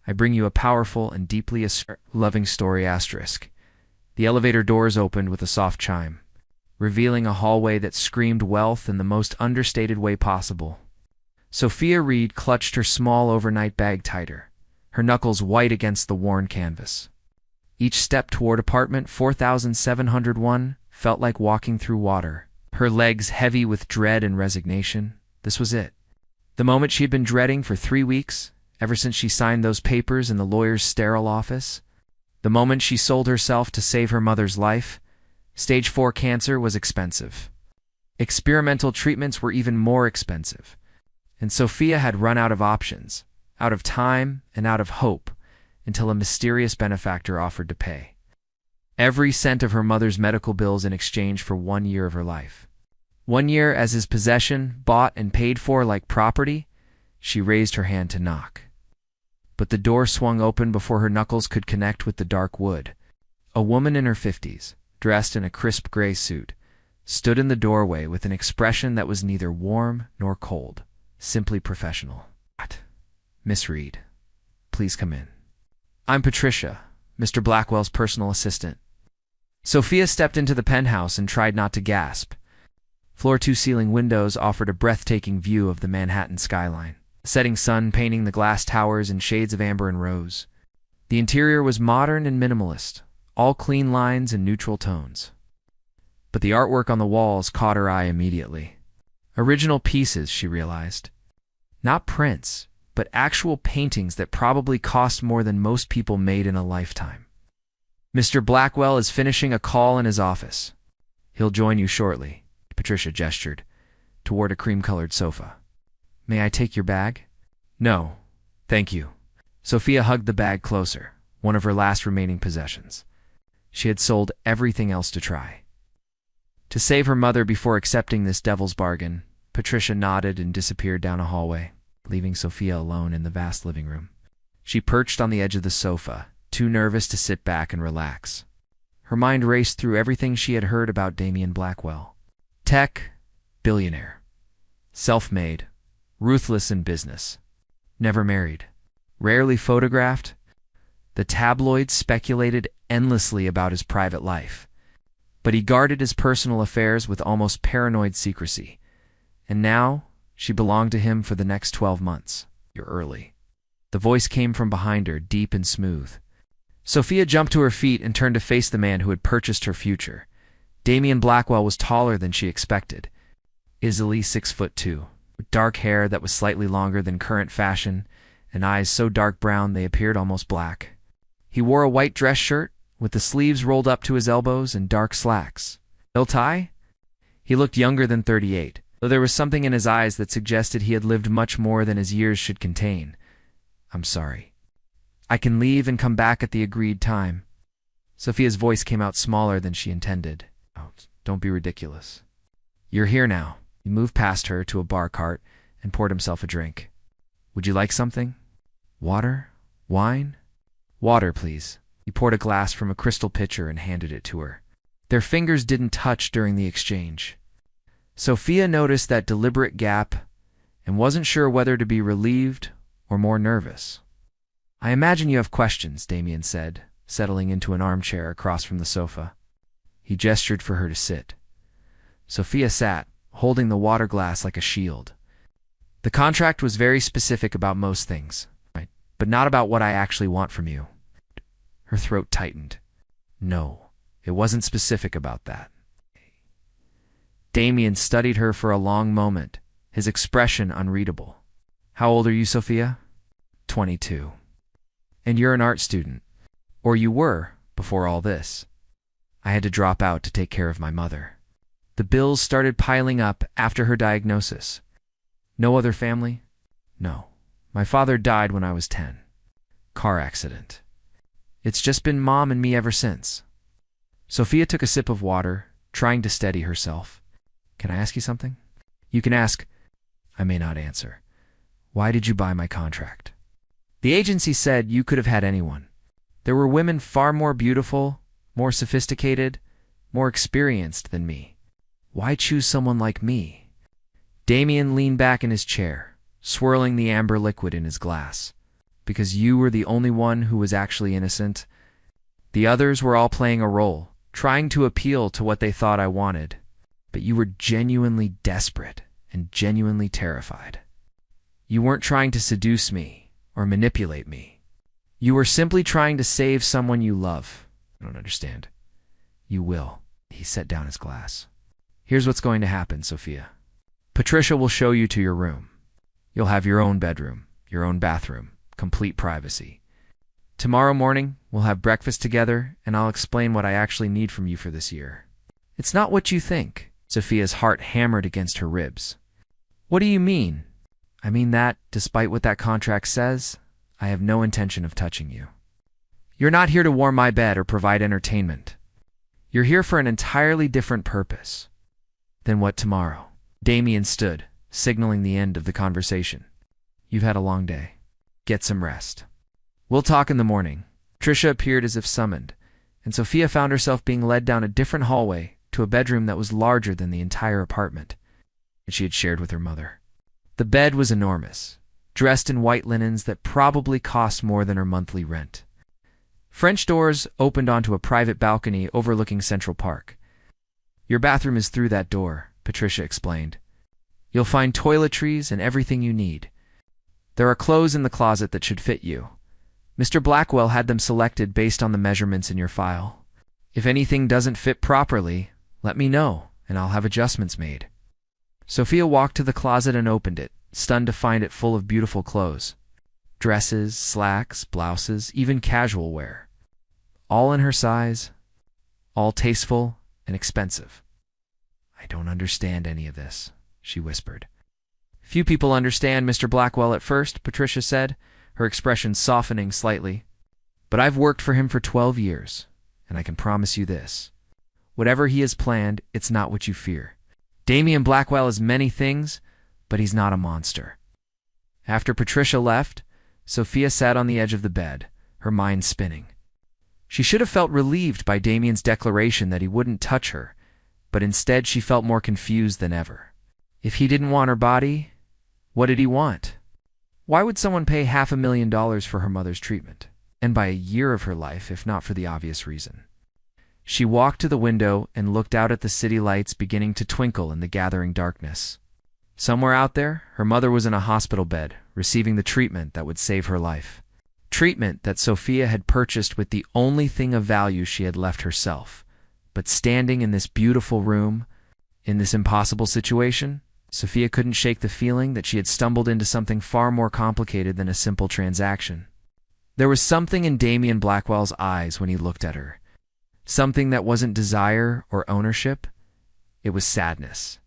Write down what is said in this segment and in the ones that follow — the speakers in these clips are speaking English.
I bring you a powerful and deeply loving story asterisk. The elevator doors opened with a soft chime, revealing a hallway that screamed wealth in the most understated way possible. Sophia Reed clutched her small overnight bag tighter, her knuckles white against the worn canvas. Each step toward apartment 4701 felt like walking through water, her legs heavy with dread and resignation. This was it. The moment she had been dreading for 3 weeks, ever since she signed those papers in the lawyer's sterile office. The moment she sold herself to save her mother's life. Stage 4 cancer was expensive. Experimental treatments were even more expensive. And Sophia had run out of options, out of time, and out of hope, until a mysterious benefactor offered to pay every cent of her mother's medical bills in exchange for 1 year of her life. 1 year as his possession, bought and paid for like property. She raised her hand to knock. But the door swung open before her knuckles could connect with the dark wood. A woman in her 50s, dressed in a crisp gray suit, stood in the doorway with an expression that was neither warm nor cold, simply professional. Miss Reed, please come in. I'm Patricia, Mr. Blackwell's personal assistant. Sophia stepped into the penthouse and tried not to gasp. Floor-to-ceiling windows offered a breathtaking view of the Manhattan skyline, the setting sun painting the glass towers in shades of amber and rose. The interior was modern and minimalist, all clean lines and neutral tones. But the artwork on the walls caught her eye immediately. Original pieces, she realized. Not prints, but actual paintings that probably cost more than most people made in a lifetime. Mr. Blackwell is finishing a call in his office. He'll join you shortly, Patricia gestured, toward a cream-colored sofa. May I take your bag? No, thank you. Sophia hugged the bag closer, one of her last remaining possessions. She had sold everything else to try. To save her mother before accepting this devil's bargain, Patricia nodded and disappeared down a hallway, leaving Sophia alone in the vast living room. She perched on the edge of the sofa, too nervous to sit back and relax. Her mind raced through everything she had heard about Damien Blackwell. Tech, billionaire. Self-made, ruthless in business. Never married. Rarely photographed. The tabloids speculated endlessly about his private life. But he guarded his personal affairs with almost paranoid secrecy. And now, she belonged to him for the next 12 months. You're early. The voice came from behind her, deep and smooth. Sophia jumped to her feet and turned to face the man who had purchased her future. Damien Blackwell was taller than she expected, easily 6'2", with dark hair that was slightly longer than current fashion, and eyes so dark brown they appeared almost black. He wore a white dress shirt, with the sleeves rolled up to his elbows and dark slacks. No tie? He looked younger than 38, though there was something in his eyes that suggested he had lived much more than his years should contain. I'm sorry. I can leave and come back at the agreed time. Sophia's voice came out smaller than she intended. Oh, don't be ridiculous. You're here now. He moved past her to a bar cart and poured himself a drink. Would you like something? Water? Wine? Water, please. He poured a glass from a crystal pitcher and handed it to her. Their fingers didn't touch during the exchange. Sophia noticed that deliberate gap and wasn't sure whether to be relieved or more nervous. I imagine you have questions, Damien said, settling into an armchair across from the sofa. He gestured for her to sit. Sophia sat, holding the water glass like a shield. The contract was very specific about most things, right? But not about what I actually want from you. Her throat tightened. No, it wasn't specific about that. Damien studied her for a long moment, his expression unreadable. How old are you, Sophia? 22. And you're an art student. Or you were, before all this. I had to drop out to take care of my mother. The bills started piling up after her diagnosis. No other family? No. My father died when I was 10. Car accident. It's just been Mom and me ever since. Sophia took a sip of water, trying to steady herself. Can I ask you something? You can ask. I may not answer. Why did you buy my contract? The agency said you could have had anyone. There were women far more beautiful, more sophisticated, more experienced than me. Why choose someone like me? Damien leaned back in his chair, swirling the amber liquid in his glass. because you were the only one who was actually innocent. The others were all playing a role, trying to appeal to what they thought I wanted. But you were genuinely desperate and genuinely terrified. You weren't trying to seduce me or manipulate me. You were simply trying to save someone you love. I don't understand. You will. He set down his glass. Here's what's going to happen, Sophia. Patricia will show you to your room. You'll have your own bedroom, your own bathroom, complete privacy. Tomorrow morning, we'll have breakfast together, and I'll explain what I actually need from you for this year. It's not what you think. Sophia's heart hammered against her ribs. What do you mean? I mean that, despite what that contract says, I have no intention of touching you. You're not here to warm my bed or provide entertainment. You're here for an entirely different purpose. Then what tomorrow? Damien stood, signaling the end of the conversation. You've had a long day. Get some rest. We'll talk in the morning. Tricia appeared as if summoned, and Sophia found herself being led down a different hallway to a bedroom that was larger than the entire apartment that she had shared with her mother. The bed was enormous, dressed in white linens that probably cost more than her monthly rent. French doors opened onto a private balcony overlooking Central Park. Your bathroom is through that door, Patricia explained. You'll find toiletries and everything you need. There are clothes in the closet that should fit you. Mr. Blackwell had them selected based on the measurements in your file. If anything doesn't fit properly, let me know, and I'll have adjustments made. Sophia walked to the closet and opened it, stunned to find it full of beautiful clothes. Dresses, slacks, blouses, even casual wear. All in her size, all tasteful and expensive. I don't understand any of this, she whispered. Few people understand Mr. Blackwell at first, Patricia said, her expression softening slightly. But I've worked for him for 12 years, and I can promise you this. Whatever he has planned, it's not what you fear. Damien Blackwell is many things, but he's not a monster. After Patricia left, Sophia sat on the edge of the bed, her mind spinning. She should have felt relieved by Damien's declaration that he wouldn't touch her, but instead she felt more confused than ever. If he didn't want her body, what did he want? Why would someone pay $500,000 for her mother's treatment, and by a year of her life, if not for the obvious reason? She walked to the window and looked out at the city lights beginning to twinkle in the gathering darkness. Somewhere out there, her mother was in a hospital bed, receiving the treatment that would save her life. Treatment that Sophia had purchased with the only thing of value she had left herself. But standing in this beautiful room, in this impossible situation, Sophia couldn't shake the feeling that she had stumbled into something far more complicated than a simple transaction. There was something in Damien Blackwell's eyes when he looked at her. Something that wasn't desire or ownership. It was sadness.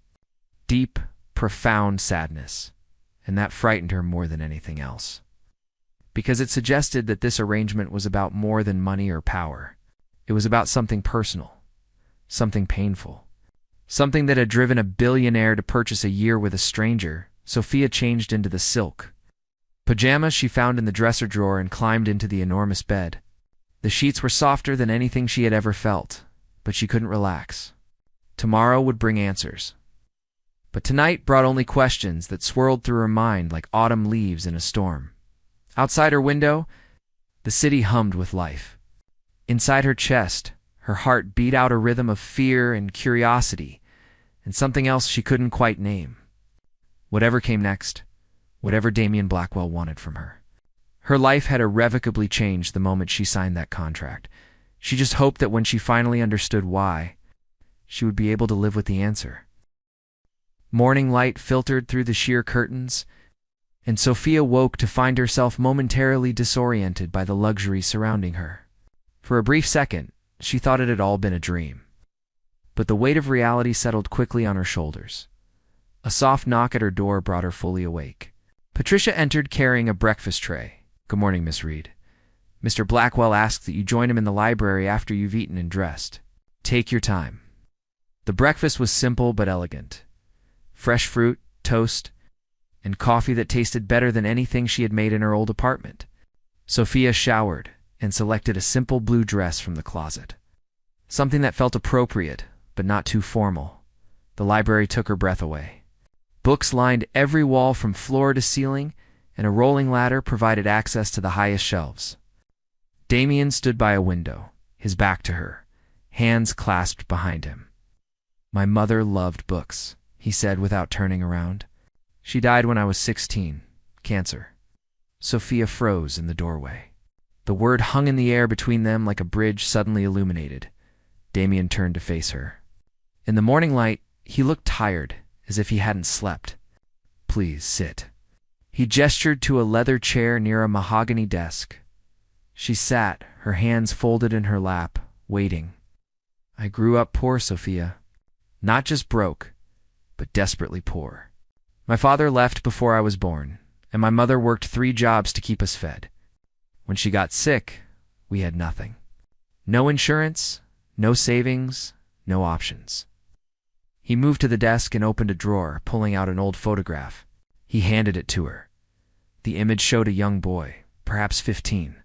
Deep, profound sadness. And that frightened her more than anything else. Because it suggested that this arrangement was about more than money or power. It was about something personal. Something painful. Something that had driven a billionaire to purchase a year with a stranger. Sophia changed into the silk pajamas she found in the dresser drawer and climbed into the enormous bed. The sheets were softer than anything she had ever felt, but she couldn't relax. Tomorrow would bring answers. But tonight brought only questions that swirled through her mind like autumn leaves in a storm. Outside her window, the city hummed with life. Inside her chest, her heart beat out a rhythm of fear and curiosity, and something else she couldn't quite name. Whatever came next, whatever Damien Blackwell wanted from her. Her life had irrevocably changed the moment she signed that contract. She just hoped that when she finally understood why, she would be able to live with the answer. Morning light filtered through the sheer curtains, and Sophia woke to find herself momentarily disoriented by the luxury surrounding her. For a brief second, she thought it had all been a dream. But the weight of reality settled quickly on her shoulders. A soft knock at her door brought her fully awake. Patricia entered carrying a breakfast tray. Good morning, Miss Reed. Mr. Blackwell asked that you join him in the library after you've eaten and dressed. Take your time. The breakfast was simple but elegant. Fresh fruit, toast, and coffee that tasted better than anything she had made in her old apartment. Sophia showered and selected a simple blue dress from the closet. Something that felt appropriate, but not too formal. The library took her breath away. Books lined every wall from floor to ceiling, and a rolling ladder provided access to the highest shelves. Damien stood by a window, his back to her, hands clasped behind him. "My mother loved books," he said without turning around. "She died when I was 16. Cancer." Sophia froze in the doorway. The word hung in the air between them like a bridge suddenly illuminated. Damien turned to face her. In the morning light, he looked tired, as if he hadn't slept. "Please sit." He gestured to a leather chair near a mahogany desk. She sat, her hands folded in her lap, waiting. "I grew up poor, Sophia. Not just broke, but desperately poor. My father left before I was born, and my mother worked 3 jobs to keep us fed. When she got sick, we had nothing. No insurance, no savings, no options." He moved to the desk and opened a drawer, pulling out an old photograph. He handed it to her. The image showed a young boy, perhaps 15,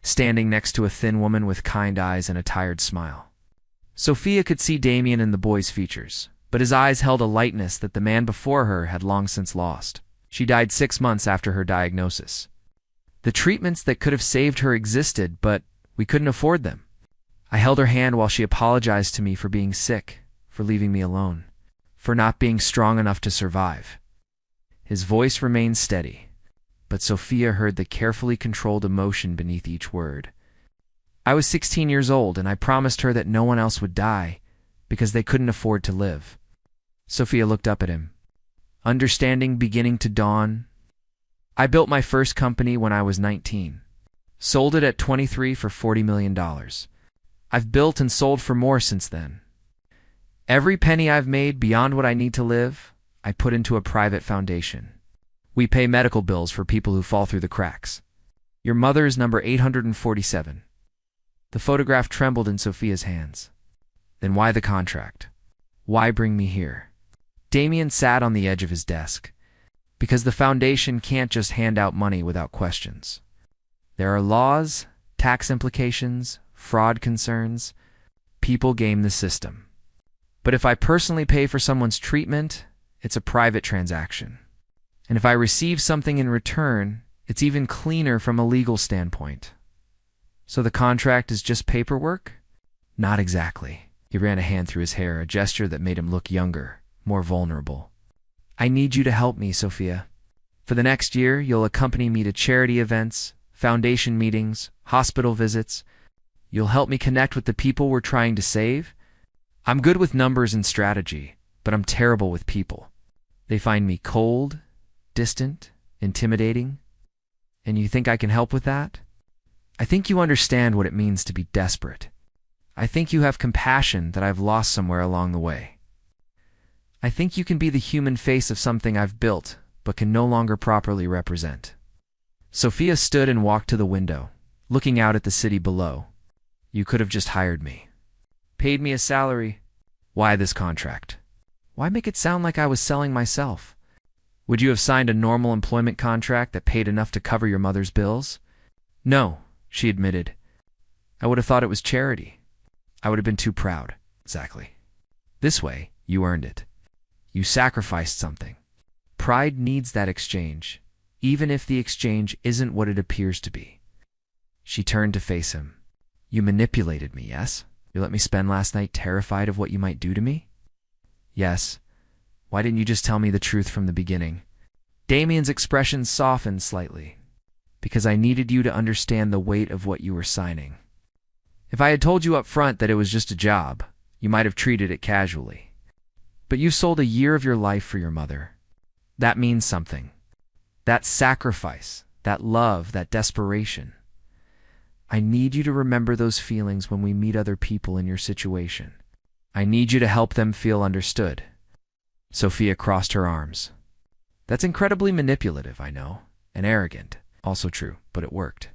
standing next to a thin woman with kind eyes and a tired smile. Sophia could see Damien in the boy's features, but his eyes held a lightness that the man before her had long since lost. She died 6 months after her diagnosis. The treatments that could have saved her existed, but we couldn't afford them. I held her hand while she apologized to me for being sick, for leaving me alone, for not being strong enough to survive. His voice remained steady, but Sophia heard the carefully controlled emotion beneath each word. I was 16 years old, and I promised her that no one else would die because they couldn't afford to live. Sophia looked up at him, understanding beginning to dawn. "I built my first company when I was 19. Sold it at 23 for $40 million. I've built and sold for more since then. Every penny I've made beyond what I need to live, I put into a private foundation. We pay medical bills for people who fall through the cracks. Your mother is number 847. The photograph trembled in Sophia's hands. "Then why the contract? Why bring me here?" Damien sat on the edge of his desk. "Because the foundation can't just hand out money without questions. There are laws, tax implications, fraud concerns. People game the system. But if I personally pay for someone's treatment, it's a private transaction. And if I receive something in return, it's even cleaner from a legal standpoint. So the contract is just paperwork?" "Not exactly." He ran a hand through his hair, a gesture that made him look younger, more vulnerable. "I need you to help me, Sophia. For the next year, you'll accompany me to charity events, foundation meetings, hospital visits. You'll help me connect with the people we're trying to save. I'm good with numbers and strategy, but I'm terrible with people. They find me cold, distant, intimidating. And you think I can help with that? I think you understand what it means to be desperate. I think you have compassion that I've lost somewhere along the way. I think you can be the human face of something I've built, but can no longer properly represent." Sophia stood and walked to the window, looking out at the city below. "You could have just hired me. Paid me a salary. Why this contract? Why make it sound like I was selling myself? Would you have signed a normal employment contract that paid enough to cover your mother's bills?" "No," she admitted. "I would have thought it was charity. I would have been too proud." "Exactly. This way, you earned it. You sacrificed something. Pride needs that exchange, even if the exchange isn't what it appears to be." She turned to face him. "You manipulated me, yes? You let me spend last night terrified of what you might do to me?" "Yes. Why didn't you just tell me the truth from the beginning?" Damien's expression softened slightly. "Because I needed you to understand the weight of what you were signing. If I had told you up front that it was just a job, you might have treated it casually. But you sold a year of your life for your mother. That means something. That sacrifice, that love, that desperation. I need you to remember those feelings when we meet other people in your situation. I need you to help them feel understood." Sophia crossed her arms. "That's incredibly manipulative, I know, and arrogant. Also true, but it worked."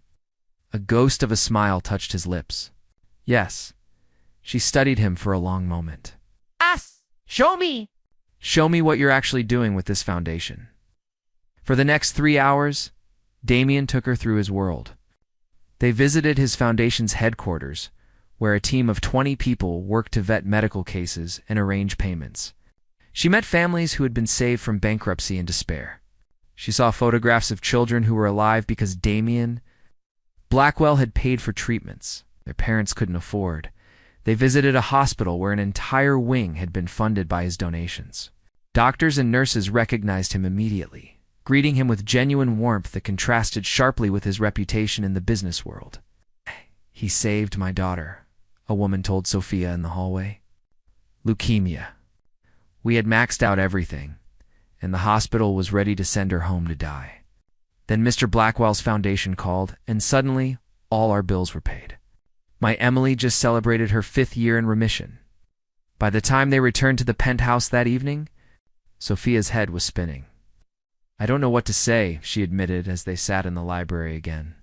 A ghost of a smile touched his lips. "Yes." She studied him for a long moment. Show me!" "Show me what you're actually doing with this foundation." For the next 3 hours, Damien took her through his world. They visited his foundation's headquarters, where a team of 20 people worked to vet medical cases and arrange payments. She met families who had been saved from bankruptcy and despair. She saw photographs of children who were alive because Damien Blackwell had paid for treatments their parents couldn't afford. They visited a hospital where an entire wing had been funded by his donations. Doctors and nurses recognized him immediately, greeting him with genuine warmth that contrasted sharply with his reputation in the business world. "He saved my daughter," a woman told Sophia in the hallway. "Leukemia. We had maxed out everything, and the hospital was ready to send her home to die. Then Mr. Blackwell's foundation called, and suddenly all our bills were paid. My Emily just celebrated her 5th year in remission. By the time they returned to the penthouse that evening, Sophia's head was spinning. "I don't know what to say," she admitted as they sat in the library again.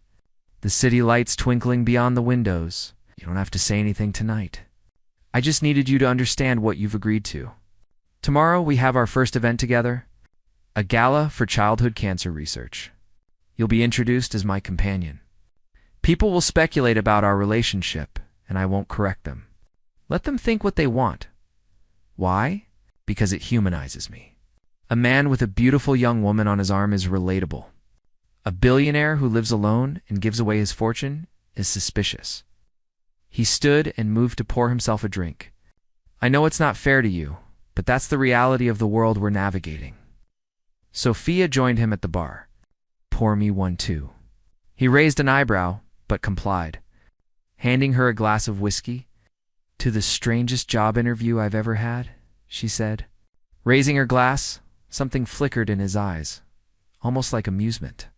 "The city lights twinkling beyond the windows. You don't have to say anything tonight. I just needed you to understand what you've agreed to. Tomorrow we have our first event together, a gala for childhood cancer research. You'll be introduced as my companion. People will speculate about our relationship, and I won't correct them. Let them think what they want. Why? Because it humanizes me. A man with a beautiful young woman on his arm is relatable. A billionaire who lives alone and gives away his fortune is suspicious." He stood and moved to pour himself a drink. "I know it's not fair to you, but that's the reality of the world we're navigating." Sophia joined him at the bar. "Pour me one too." He raised an eyebrow, but complied, handing her a glass of whiskey. "To the strangest job interview I've ever had," she said. Raising her glass, something flickered in his eyes, almost like amusement.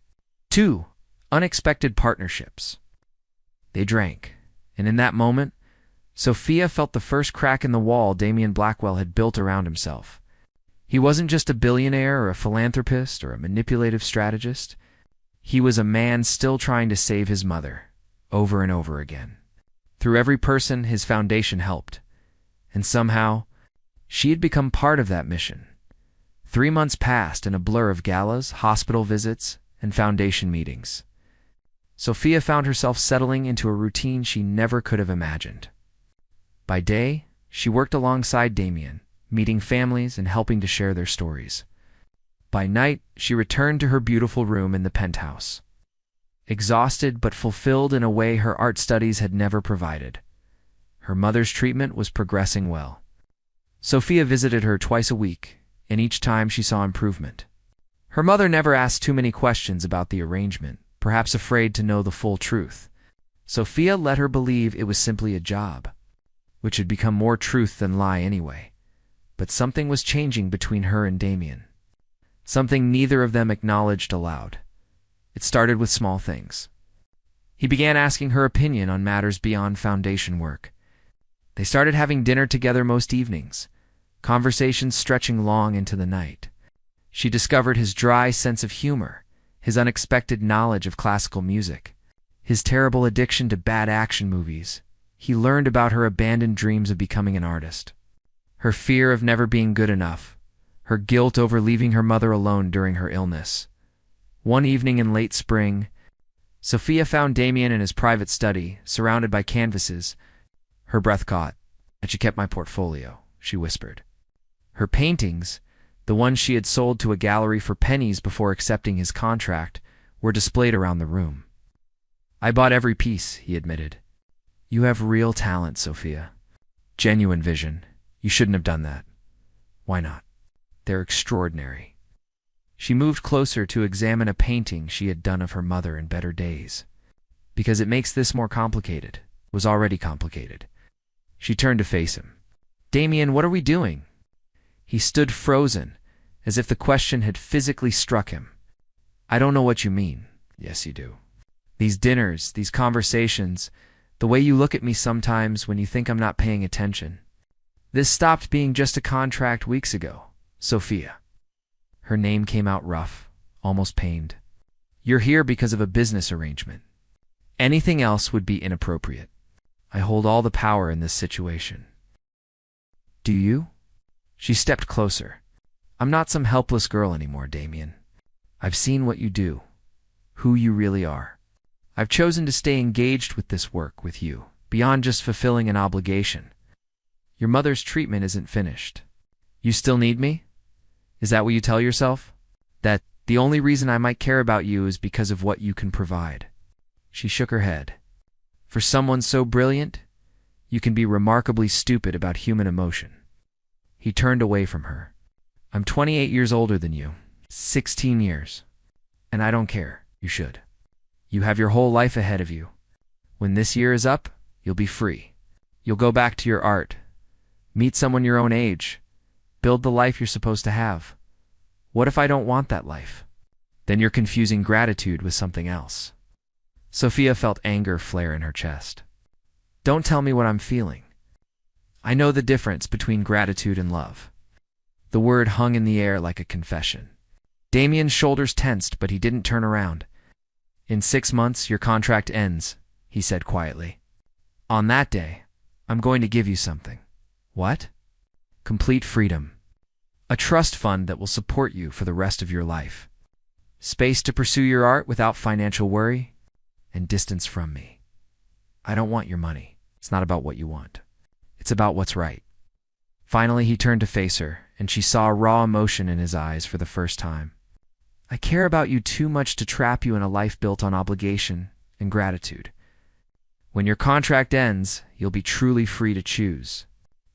2. Unexpected partnerships. They drank, and in that moment, Sophia felt the first crack in the wall Damien Blackwell had built around himself. He wasn't just a billionaire or a philanthropist or a manipulative strategist. He was a man still trying to save his mother, over and over again. Through every person, his foundation helped. And somehow, she had become part of that mission. 3 months passed in a blur of galas, hospital visits, and foundation meetings. Sophia found herself settling into a routine she never could have imagined. By day, she worked alongside Damien, meeting families and helping to share their stories. By night, she returned to her beautiful room in the penthouse, exhausted but fulfilled in a way her art studies had never provided. Her mother's treatment was progressing well. Sophia visited her twice a week, and each time she saw improvement. Her mother never asked too many questions about the arrangement, perhaps afraid to know the full truth. Sophia let her believe it was simply a job, which had become more truth than lie anyway. But something was changing between her and Damien. Something neither of them acknowledged aloud. It started with small things. He began asking her opinion on matters beyond foundation work. They started having dinner together most evenings, conversations stretching long into the night. She discovered his dry sense of humor, his unexpected knowledge of classical music, his terrible addiction to bad action movies. He learned about her abandoned dreams of becoming an artist, her fear of never being good enough, her guilt over leaving her mother alone during her illness. One evening in late spring, Sophia found Damien in his private study, surrounded by canvases. Her breath caught. "I should kept my portfolio," she whispered. Her paintings, the ones she had sold to a gallery for pennies before accepting his contract, were displayed around the room. "I bought every piece," he admitted. "You have real talent, Sophia. Genuine vision. You shouldn't have done that." "Why not?" "They're extraordinary." She moved closer to examine a painting she had done of her mother in better days. "Because it makes this more complicated. It was already complicated." She turned to face him. "Damien, what are we doing?" He stood frozen, as if the question had physically struck him. "I don't know what you mean." "Yes, you do. These dinners, these conversations, the way you look at me sometimes when you think I'm not paying attention. This stopped being just a contract weeks ago, Sophia." Her name came out rough, almost pained. "You're here because of a business arrangement. Anything else would be inappropriate. I hold all the power in this situation." "Do you?" She stepped closer. "I'm not some helpless girl anymore, Damien. I've seen what you do, who you really are. I've chosen to stay engaged with this work with you, beyond just fulfilling an obligation. Your mother's treatment isn't finished. You still need me? Is that what you tell yourself? That The only reason I might care about you is because of what you can provide." She shook her head. "For someone so brilliant, you can be remarkably stupid about human emotion." He turned away from her. "I'm 28 years older than you, 16 years, and I don't care. You should. You have your whole life ahead of you. When this year is up, you'll be free. You'll go back to your art, meet someone your own age, build the life you're supposed to have. What if I don't want that life?" Then you're confusing gratitude with something else. Sophia felt anger flare in her chest. "Don't tell me what I'm feeling. I know the difference between gratitude and love." The word hung in the air like a confession. Damien's shoulders tensed, but he didn't turn around. "In 6 months, your contract ends," he said quietly. "On that day, I'm going to give you something." "What?" "Complete freedom. A trust fund that will support you for the rest of your life. Space to pursue your art without financial worry, and distance from me. I don't want your money. It's not about what you want. It's about what's right." Finally, he turned to face her, and she saw raw emotion in his eyes for the first time. "I care about you too much to trap you in a life built on obligation and gratitude. When your contract ends, you'll be truly free to choose.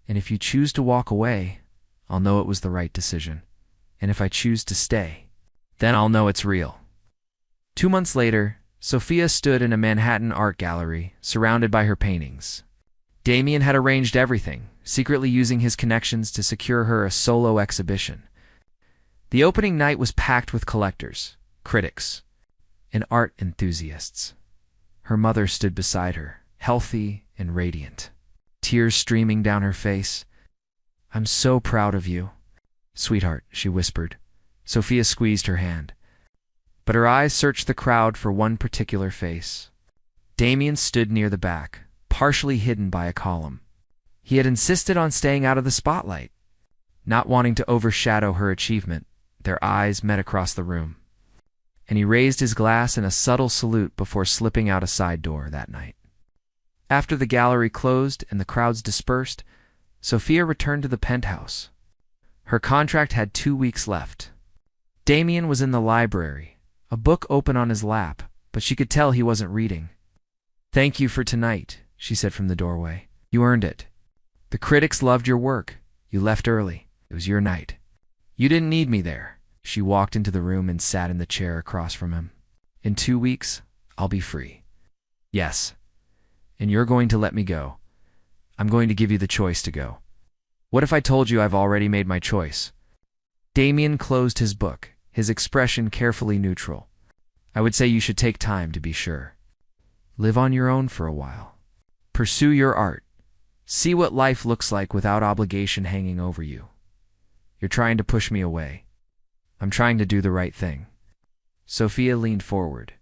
And if you choose to walk away, I'll know it was the right decision. And if I choose to stay, then I'll know it's real." 2 months later, Sophia stood in a Manhattan art gallery, surrounded by her paintings. Damien had arranged everything, secretly using his connections to secure her a solo exhibition. The opening night was packed with collectors, critics, and art enthusiasts. Her mother stood beside her, healthy and radiant, tears streaming down her face. "I'm so proud of you." "Sweetheart," she whispered. Sophia squeezed her hand. But her eyes searched the crowd for one particular face. Damien stood near the back, partially hidden by a column. He had insisted on staying out of the spotlight. Not wanting to overshadow her achievement, their eyes met across the room, and he raised his glass in a subtle salute before slipping out a side door that night. After the gallery closed and the crowds dispersed, Sophia returned to the penthouse. Her contract had 2 weeks left. Damien was in the library, a book open on his lap, but she could tell he wasn't reading. "Thank you for tonight," she said from the doorway. "You earned it. The critics loved your work. You left early. It was your night. You didn't need me there." She walked into the room and sat in the chair across from him. "In 2 weeks, I'll be free." "Yes. And you're going to let me go. I'm going to give you the choice to go." "What if I told you I've already made my choice?" Damien closed his book, his expression carefully neutral. "I would say you should take time to be sure. Live on your own for a while. Pursue your art. See what life looks like without obligation hanging over you. You're trying to push me away. I'm trying to do the right thing." Sophia leaned forward.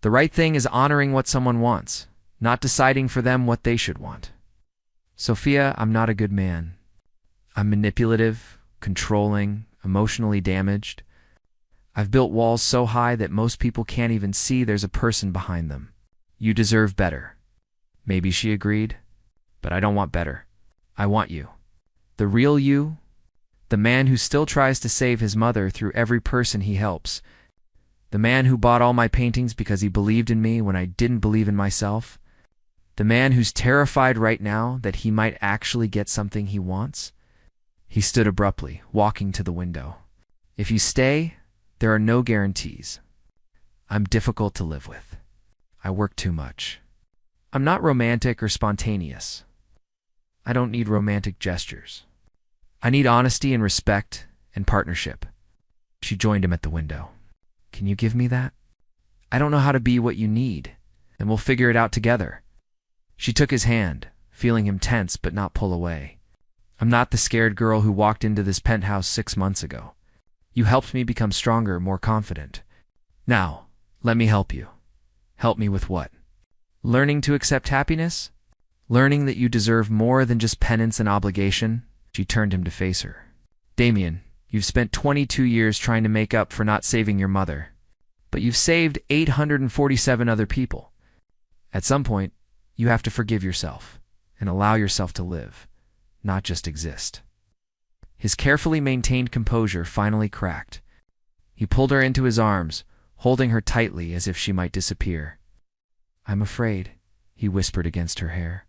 "The right thing is honoring what someone wants, not deciding for them what they should want." "Sophia, I'm not a good man. I'm manipulative, controlling, emotionally damaged. I've built walls so high that most people can't even see there's a person behind them. You deserve better." Maybe she agreed, but I don't want better. I want you. The real you. The man who still tries to save his mother through every person he helps. The man who bought all my paintings because he believed in me when I didn't believe in myself. The man who's terrified right now that he might actually get something he wants. He stood abruptly, walking to the window. "If you stay, there are no guarantees. I'm difficult to live with. I work too much. I'm not romantic or spontaneous. I don't need romantic gestures. I need honesty and respect and partnership." She joined him at the window. "Can you give me that? I don't know how to be what you need, and we'll figure it out together." She took his hand, feeling him tense but not pull away. "I'm not the scared girl who walked into this penthouse 6 months ago. You helped me become stronger, more confident. Now, let me help you." "Help me with what?" "Learning to accept happiness? Learning that you deserve more than just penance and obligation." She turned him to face her. "Damien, you've spent 22 years trying to make up for not saving your mother, but you've saved 847 other people. At some point, you have to forgive yourself and allow yourself to live, not just exist." His carefully maintained composure finally cracked. He pulled her into his arms, holding her tightly as if she might disappear. "I'm afraid," he whispered against her hair.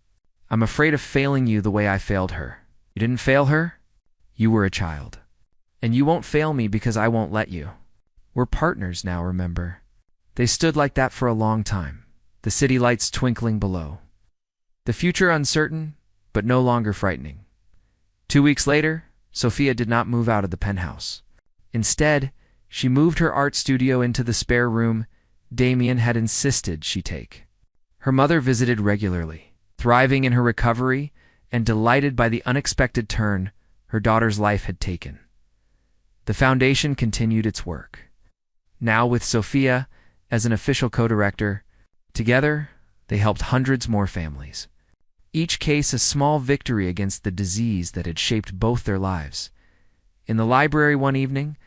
"I'm afraid of failing you the way I failed her." "You didn't fail her? You were a child. And you won't fail me because I won't let you. We're partners now, remember?" They stood like that for a long time, the city lights twinkling below. The future uncertain, but no longer frightening. 2 weeks later, Sophia did not move out of the penthouse. Instead, she moved her art studio into the spare room Damien had insisted she take. Her mother visited regularly, thriving in her recovery and delighted by the unexpected turn her daughter's life had taken. The foundation continued its work. Now with Sophia as an official co-director, together they helped hundreds more families. Each case a small victory against the disease that had shaped both their lives. In the library one evening,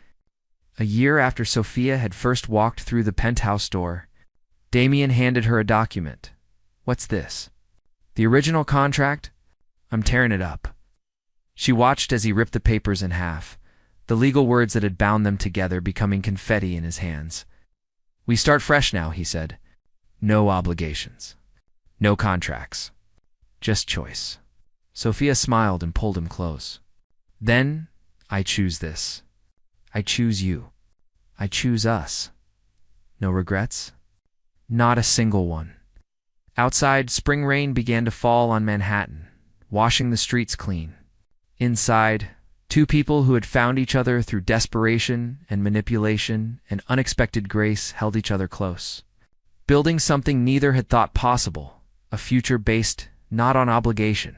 a year after Sophia had first walked through the penthouse door, Damien handed her a document. "What's this?" "The original contract? I'm tearing it up." She watched as he ripped the papers in half, the legal words that had bound them together becoming confetti in his hands. "We start fresh now," he said. "No obligations. No contracts. Just choice." Sophia smiled and pulled him close. "Then, I choose this. I choose you. I choose us. No regrets?" "Not a single one." Outside, spring rain began to fall on Manhattan, washing the streets clean. Inside, two people who had found each other through desperation and manipulation and unexpected grace held each other close, building something neither had thought possible, a future based not on obligation,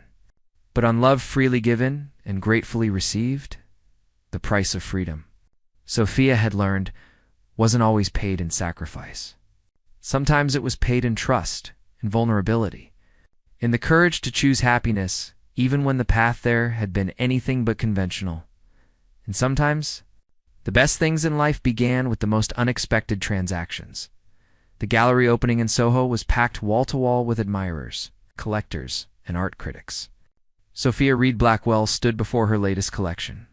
but on love freely given and gratefully received, the price of freedom. Sophia had learned wasn't always paid in sacrifice. Sometimes it was paid in trust and vulnerability, in the courage to choose happiness even when the path there had been anything but conventional. And sometimes, the best things in life began with the most unexpected transactions. The gallery opening in Soho was packed wall-to-wall with admirers, collectors, and art critics. Sophia Reed Blackwell stood before her latest collection,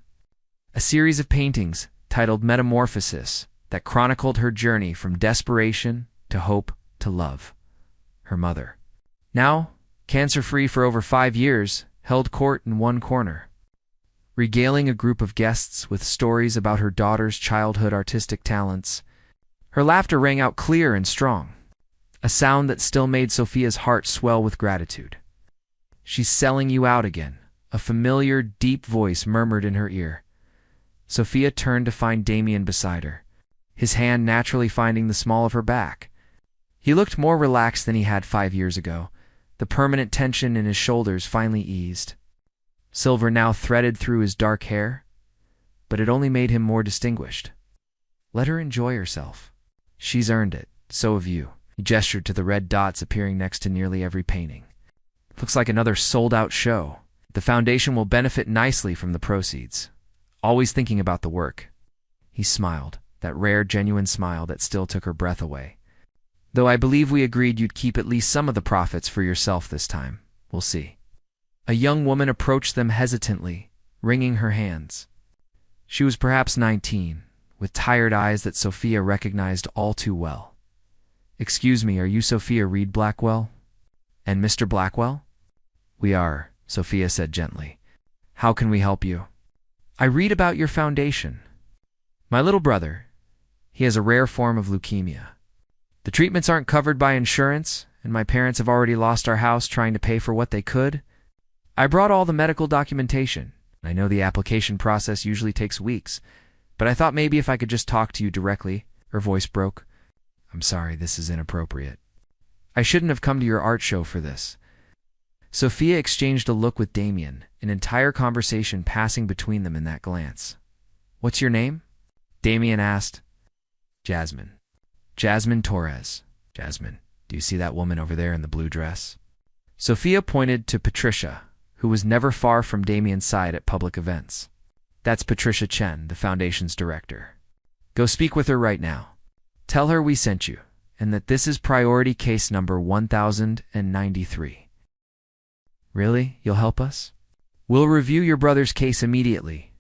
a series of paintings titled Metamorphosis that chronicled her journey from desperation to hope to love. Her mother, now cancer-free for over 5 years, held court in one corner, regaling a group of guests with stories about her daughter's childhood artistic talents. Her laughter rang out clear and strong, a sound that still made Sophia's heart swell with gratitude. "She's selling you out again," a familiar, deep voice murmured in her ear. Sophia turned to find Damien beside her, his hand naturally finding the small of her back. He looked more relaxed than he had 5 years ago. The permanent tension in his shoulders finally eased. Silver now threaded through his dark hair, but it only made him more distinguished. "Let her enjoy herself. She's earned it. So have you." He gestured to the red dots appearing next to nearly every painting. "Looks like another sold-out show. The foundation will benefit nicely from the proceeds. Always thinking about the work." He smiled, that rare, genuine smile that still took her breath away. "Though I believe we agreed you'd keep at least some of the profits for yourself this time. We'll see." A young woman approached them hesitantly, wringing her hands. She was perhaps 19, with tired eyes that Sophia recognized all too well. "Excuse me, are you Sophia Reed Blackwell? And Mr. Blackwell?" "We are," Sophia said gently. "How can we help you?" "I read about your foundation. My little brother, he has a rare form of leukemia. The treatments aren't covered by insurance, and my parents have already lost our house trying to pay for what they could. I brought all the medical documentation. I know the application process usually takes weeks, but I thought maybe if I could just talk to you directly." Her voice broke. "I'm sorry, this is inappropriate. I shouldn't have come to your art show for this." Sophia exchanged a look with Damien, an entire conversation passing between them in that glance. "What's your name?" Damien asked. "Jasmine. Jasmine Torres." "Jasmine, do you see that woman over there in the blue dress?" Sophia pointed to Patricia, who was never far from Damien's side at public events. "That's Patricia Chen, the foundation's director. Go speak with her right now. Tell her we sent you, and that this is priority case number 1093. "Really? You'll help us?" "We'll review your brother's case immediately.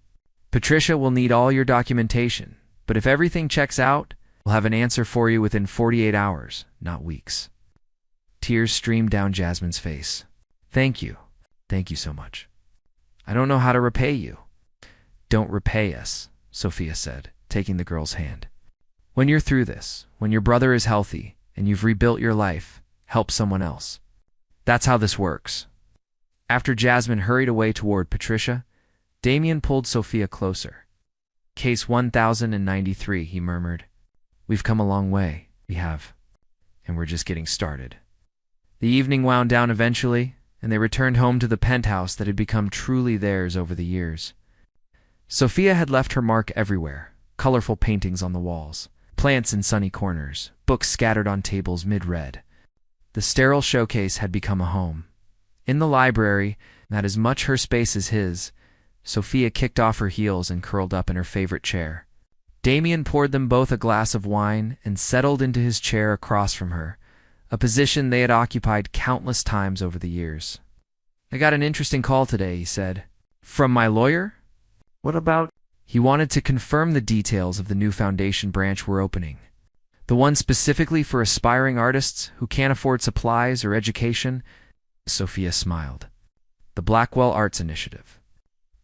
Patricia will need all your documentation, But if everything checks out, we'll have an answer for you within 48 hours, not weeks. Tears streamed down Jasmine's face. Thank you. Thank you so much. I don't know how to repay you. Don't repay us, Sophia said, taking the girl's hand. When you're through this, when your brother is healthy and you've rebuilt your life, help someone else. That's how this works. After Jasmine hurried away toward Patricia, Damien pulled Sophia closer. Case 1093, he murmured. We've come a long way, we have, and we're just getting started. The evening wound down eventually, and they returned home to the penthouse that had become truly theirs over the years. Sophia had left her mark everywhere, colorful paintings on the walls, plants in sunny corners, books scattered on tables mid-read. The sterile showcase had become a home. In the library, not as much her space as his, Sophia kicked off her heels and curled up in her favorite chair. Damien poured them both a glass of wine and settled into his chair across from her, a position they had occupied countless times over the years. I got an interesting call today, he said. From my lawyer? What about? He wanted to confirm the details of the new foundation branch we're opening. The one specifically for aspiring artists who can't afford supplies or education. Sophia smiled. The Blackwell Arts Initiative.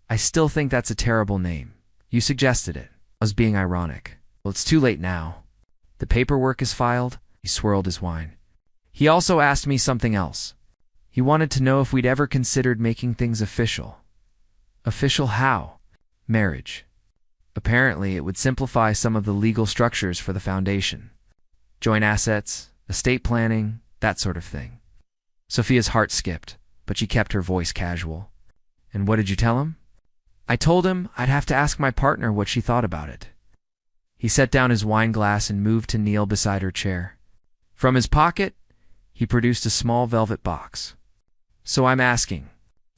I still think that's a terrible name. You suggested it. I was being ironic. Well, it's too late now. The paperwork is filed. He swirled his wine. He also asked me something else. He wanted to know if we'd ever considered making things official. Official how? Marriage. Apparently, it would simplify some of the legal structures for the foundation. Joint assets, estate planning, that sort of thing. Sophia's heart skipped, but she kept her voice casual. And what did you tell him? I told him I'd have to ask my partner what she thought about it. He set down his wine glass and moved to kneel beside her chair. From his pocket, he produced a small velvet box. So I'm asking,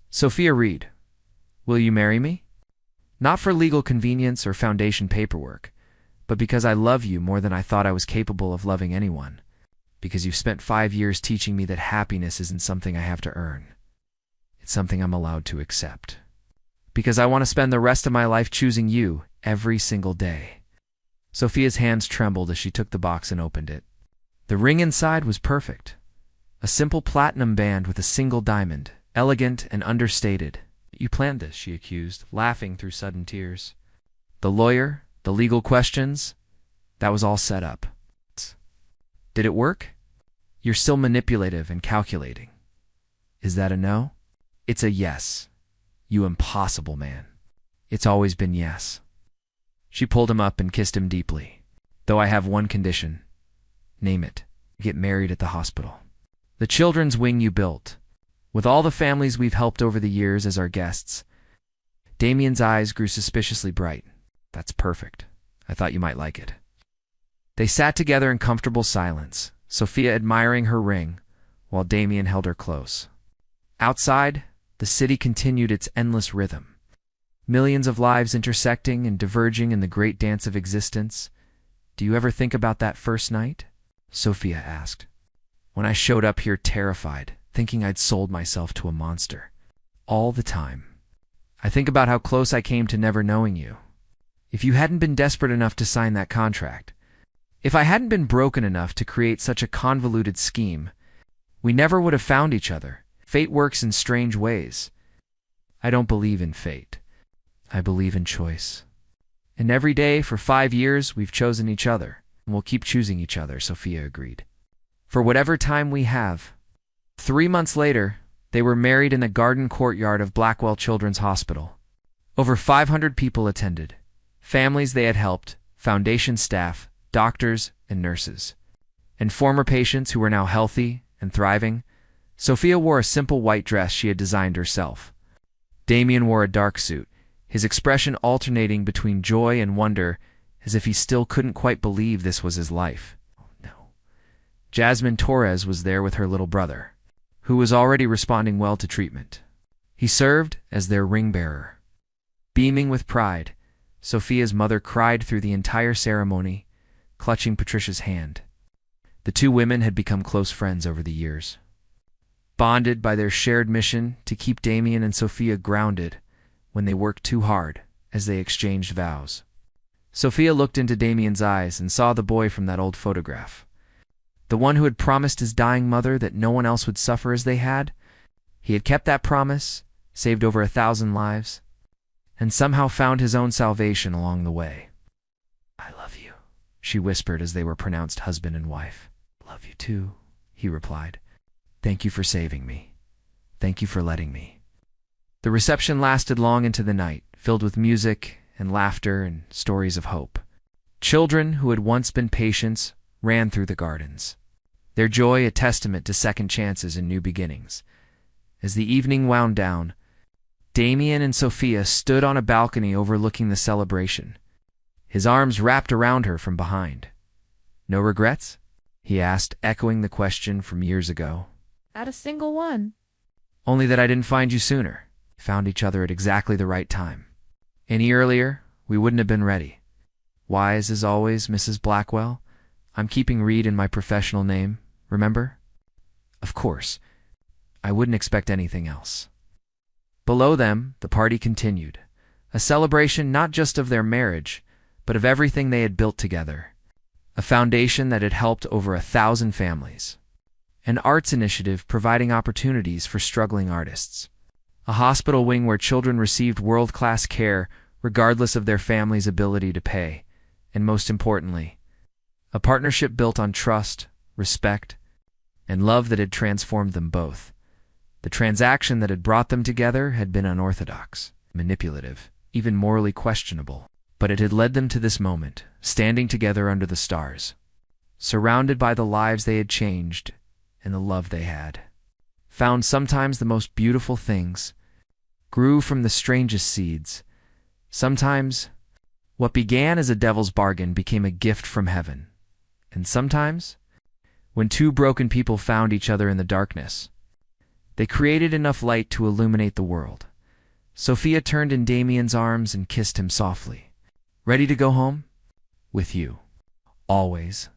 Sophia Reed, will you marry me? Not for legal convenience or foundation paperwork, but because I love you more than I thought I was capable of loving anyone. Because you've spent 5 years teaching me that happiness isn't something I have to earn. It's something I'm allowed to accept. Because I want to spend the rest of my life choosing you every single day. Sophia's hands trembled as she took the box and opened it. The ring inside was perfect. A simple platinum band with a single diamond, elegant and understated. You planned this, she accused, laughing through sudden tears. The lawyer, the legal questions, that was all set up. Did it work? You're still manipulative and calculating. Is that a no? It's a yes. You impossible man. It's always been yes. She pulled him up and kissed him deeply. Though I have one condition. Name it. Get married at the hospital. The children's wing you built. With all the families we've helped over the years as our guests. Damien's eyes grew suspiciously bright. That's perfect. I thought you might like it. They sat together in comfortable silence, Sophia admiring her ring, while Damien held her close. Outside, the city continued its endless rhythm. Millions of lives intersecting and diverging in the great dance of existence. Do you ever think about that first night? Sophia asked. When I showed up here terrified, thinking I'd sold myself to a monster. All the time. I think about how close I came to never knowing you. If you hadn't been desperate enough to sign that contract, if I hadn't been broken enough to create such a convoluted scheme, we never would have found each other. Fate works in strange ways. I don't believe in fate. I believe in choice. And every day for 5 years we've chosen each other, and we'll keep choosing each other, Sophia agreed. For whatever time we have. 3 months later, they were married in the garden courtyard of Blackwell Children's Hospital. Over 500 people attended. Families they had helped, foundation staff, doctors, and nurses. And former patients who were now healthy and thriving. Sophia wore a simple white dress she had designed herself. Damien wore a dark suit, his expression alternating between joy and wonder, as if he still couldn't quite believe this was his life. Oh, no. Jasmine Torres was there with her little brother, who was already responding well to treatment. He served as their ring-bearer. Beaming with pride, Sophia's mother cried through the entire ceremony, clutching Patricia's hand. The two women had become close friends over the years. Bonded by their shared mission to keep Damien and Sophia grounded when they worked too hard as they exchanged vows. Sophia looked into Damien's eyes and saw the boy from that old photograph. The one who had promised his dying mother that no one else would suffer as they had. He had kept that promise, saved over 1,000 lives, and somehow found his own salvation along the way. "I love you," she whispered as they were pronounced husband and wife. "Love you too," he replied. "Thank you for saving me. Thank you for letting me." The reception lasted long into the night, filled with music and laughter and stories of hope. Children who had once been patients ran through the gardens, their joy a testament to second chances and new beginnings. As the evening wound down, Damien and Sophia stood on a balcony overlooking the celebration, his arms wrapped around her from behind. "No regrets?" he asked, echoing the question from years ago. Not a single one. "Only that I didn't find you sooner. We found each other at exactly the right time. Any earlier, we wouldn't have been ready. Wise as always, Mrs. Blackwell. I'm keeping Reed in my professional name, remember? Of course. I wouldn't expect anything else." Below them, the party continued, a celebration not just of their marriage, but of everything they had built together, a foundation that had helped over 1,000 families, an arts initiative providing opportunities for struggling artists, a hospital wing where children received world-class care regardless of their family's ability to pay, and most importantly, a partnership built on trust, respect, and love that had transformed them both. The transaction that had brought them together had been unorthodox, manipulative, even morally questionable, but it had led them to this moment, standing together under the stars, surrounded by the lives they had changed and the love they had. Found sometimes the most beautiful things, grew from the strangest seeds. Sometimes what began as a devil's bargain became a gift from heaven. And sometimes, when two broken people found each other in the darkness, they created enough light to illuminate the world. Sophia turned in Damien's arms and kissed him softly. "Ready to go home?" "With you. Always."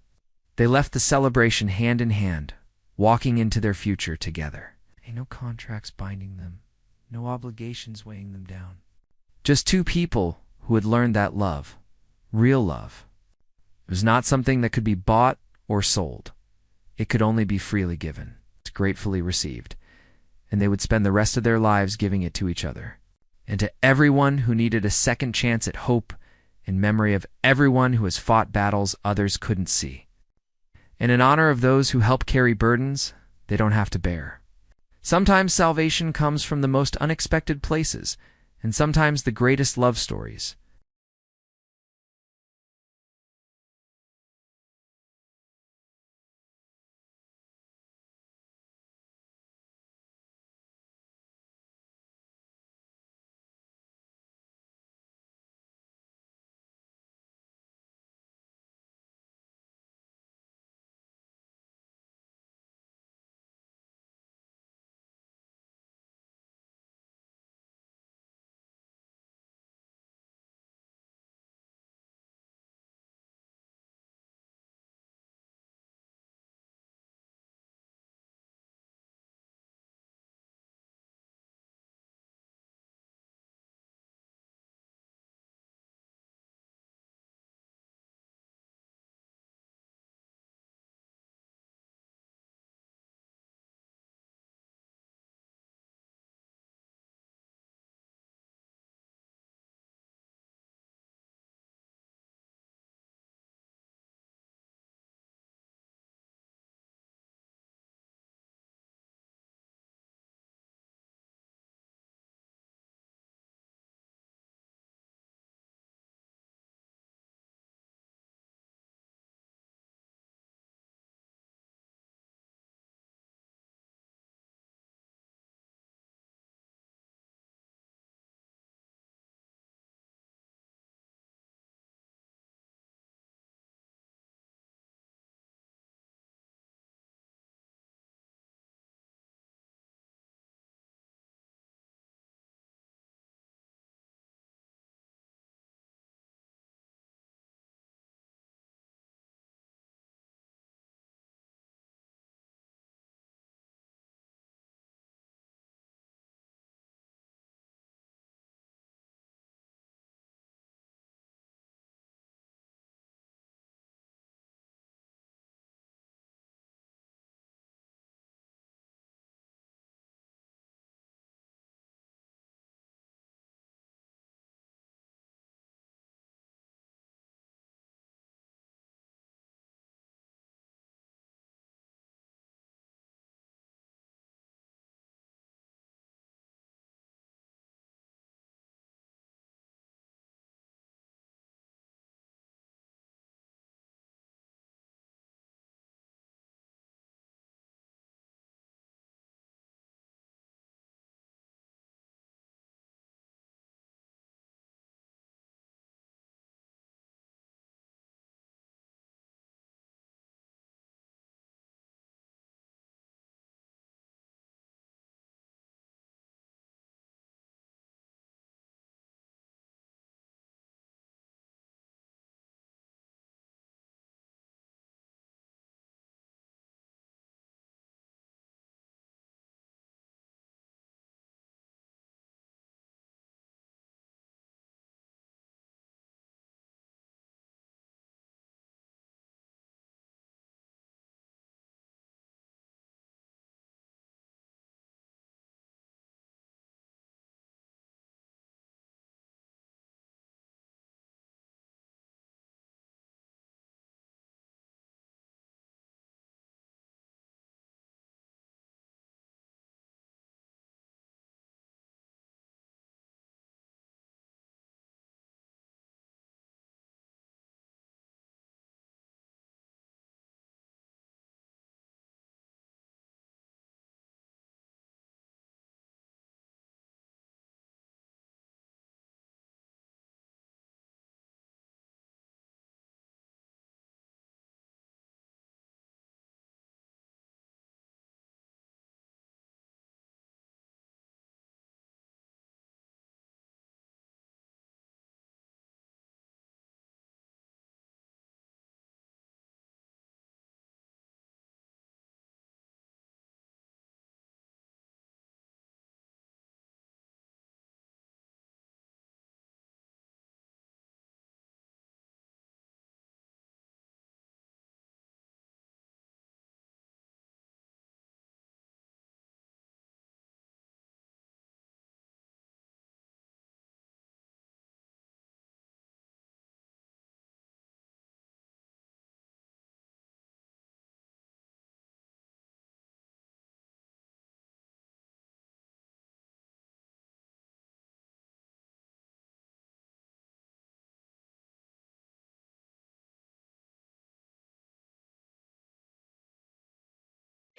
They left the celebration hand in hand, walking into their future together. Ain't no contracts binding them, no obligations weighing them down. Just two people who had learned that love, real love, it was not something that could be bought or sold. It could only be freely given, gratefully received, and they would spend the rest of their lives giving it to each other. And to everyone who needed a second chance at hope, in memory of everyone who has fought battles others couldn't see. And in honor of those who help carry burdens they don't have to bear. Sometimes salvation comes from the most unexpected places, and sometimes the greatest love stories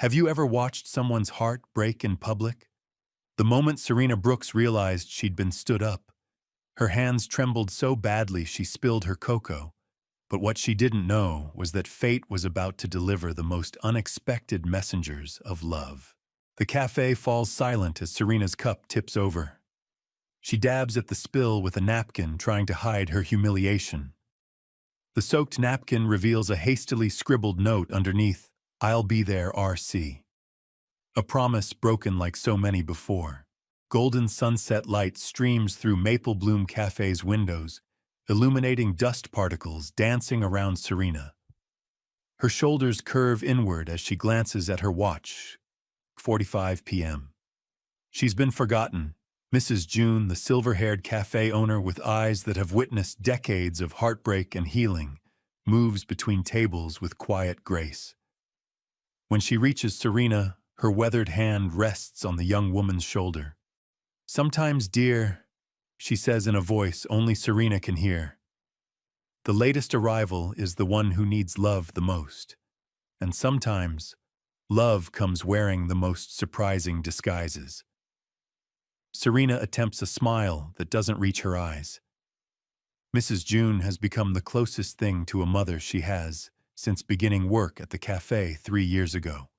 Have you ever watched someone's heart break in public? The moment Serena Brooks realized she'd been stood up, her hands trembled so badly she spilled her cocoa. But what she didn't know was that fate was about to deliver the most unexpected messengers of love. The cafe falls silent as Serena's cup tips over. She dabs at the spill with a napkin, trying to hide her humiliation. The soaked napkin reveals a hastily scribbled note underneath, "I'll be there, RC." A promise broken like so many before. Golden sunset light streams through Maple Bloom Cafe's windows, illuminating dust particles dancing around Serena. Her shoulders curve inward as she glances at her watch. 45 p.m. She's been forgotten. Mrs. June, the silver-haired cafe owner with eyes that have witnessed decades of heartbreak and healing, moves between tables with quiet grace. When she reaches Serena, her weathered hand rests on the young woman's shoulder. "Sometimes, dear," she says in a voice only Serena can hear, "the latest arrival is the one who needs love the most. And sometimes, love comes wearing the most surprising disguises." Serena attempts a smile that doesn't reach her eyes. Mrs. June has become the closest thing to a mother she has since beginning work at the cafe 3 years ago.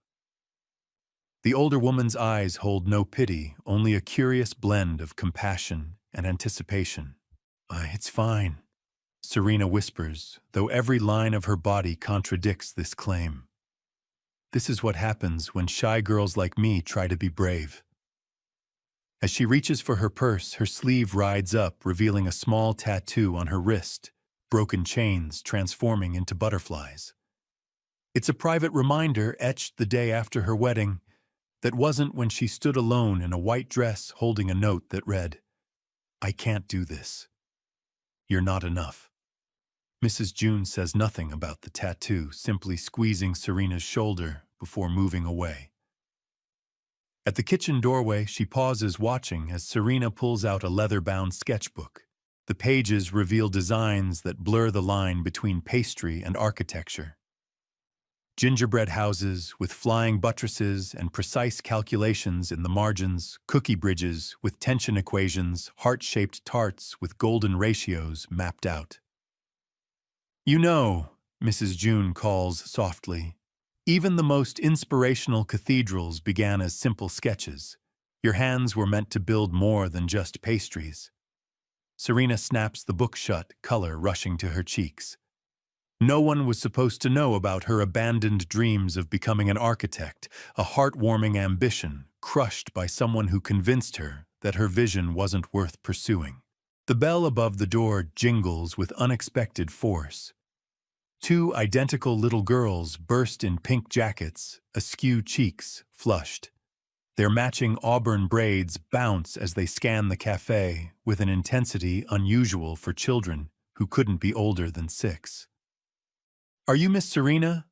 The older woman's eyes hold no pity, only a curious blend of compassion and anticipation. It's fine," Serena whispers, though every line of her body contradicts this claim. "This is what happens when shy girls like me try to be brave." As she reaches for her purse, her sleeve rides up, revealing a small tattoo on her wrist, broken chains transforming into butterflies. It's a private reminder etched the day after her wedding that wasn't when she stood alone in a white dress holding a note that read, "I can't do this. You're not enough." Mrs. June says nothing about the tattoo, simply squeezing Serena's shoulder before moving away. At the kitchen doorway, she pauses watching as Serena pulls out a leather-bound sketchbook. The pages reveal designs that blur the line between pastry and architecture. Gingerbread houses with flying buttresses and precise calculations in the margins, cookie bridges with tension equations, heart-shaped tarts with golden ratios mapped out. "You know," Mrs. June calls softly, "even the most inspirational cathedrals began as simple sketches. Your hands were meant to build more than just pastries." Serena snaps the book shut, color rushing to her cheeks. No one was supposed to know about her abandoned dreams of becoming an architect, a heartwarming ambition crushed by someone who convinced her that her vision wasn't worth pursuing. The bell above the door jingles with unexpected force. 2 identical little girls burst in pink jackets, askew cheeks flushed. Their matching auburn braids bounce as they scan the cafe with an intensity unusual for children who couldn't be older than 6. "Are you Miss Serena?"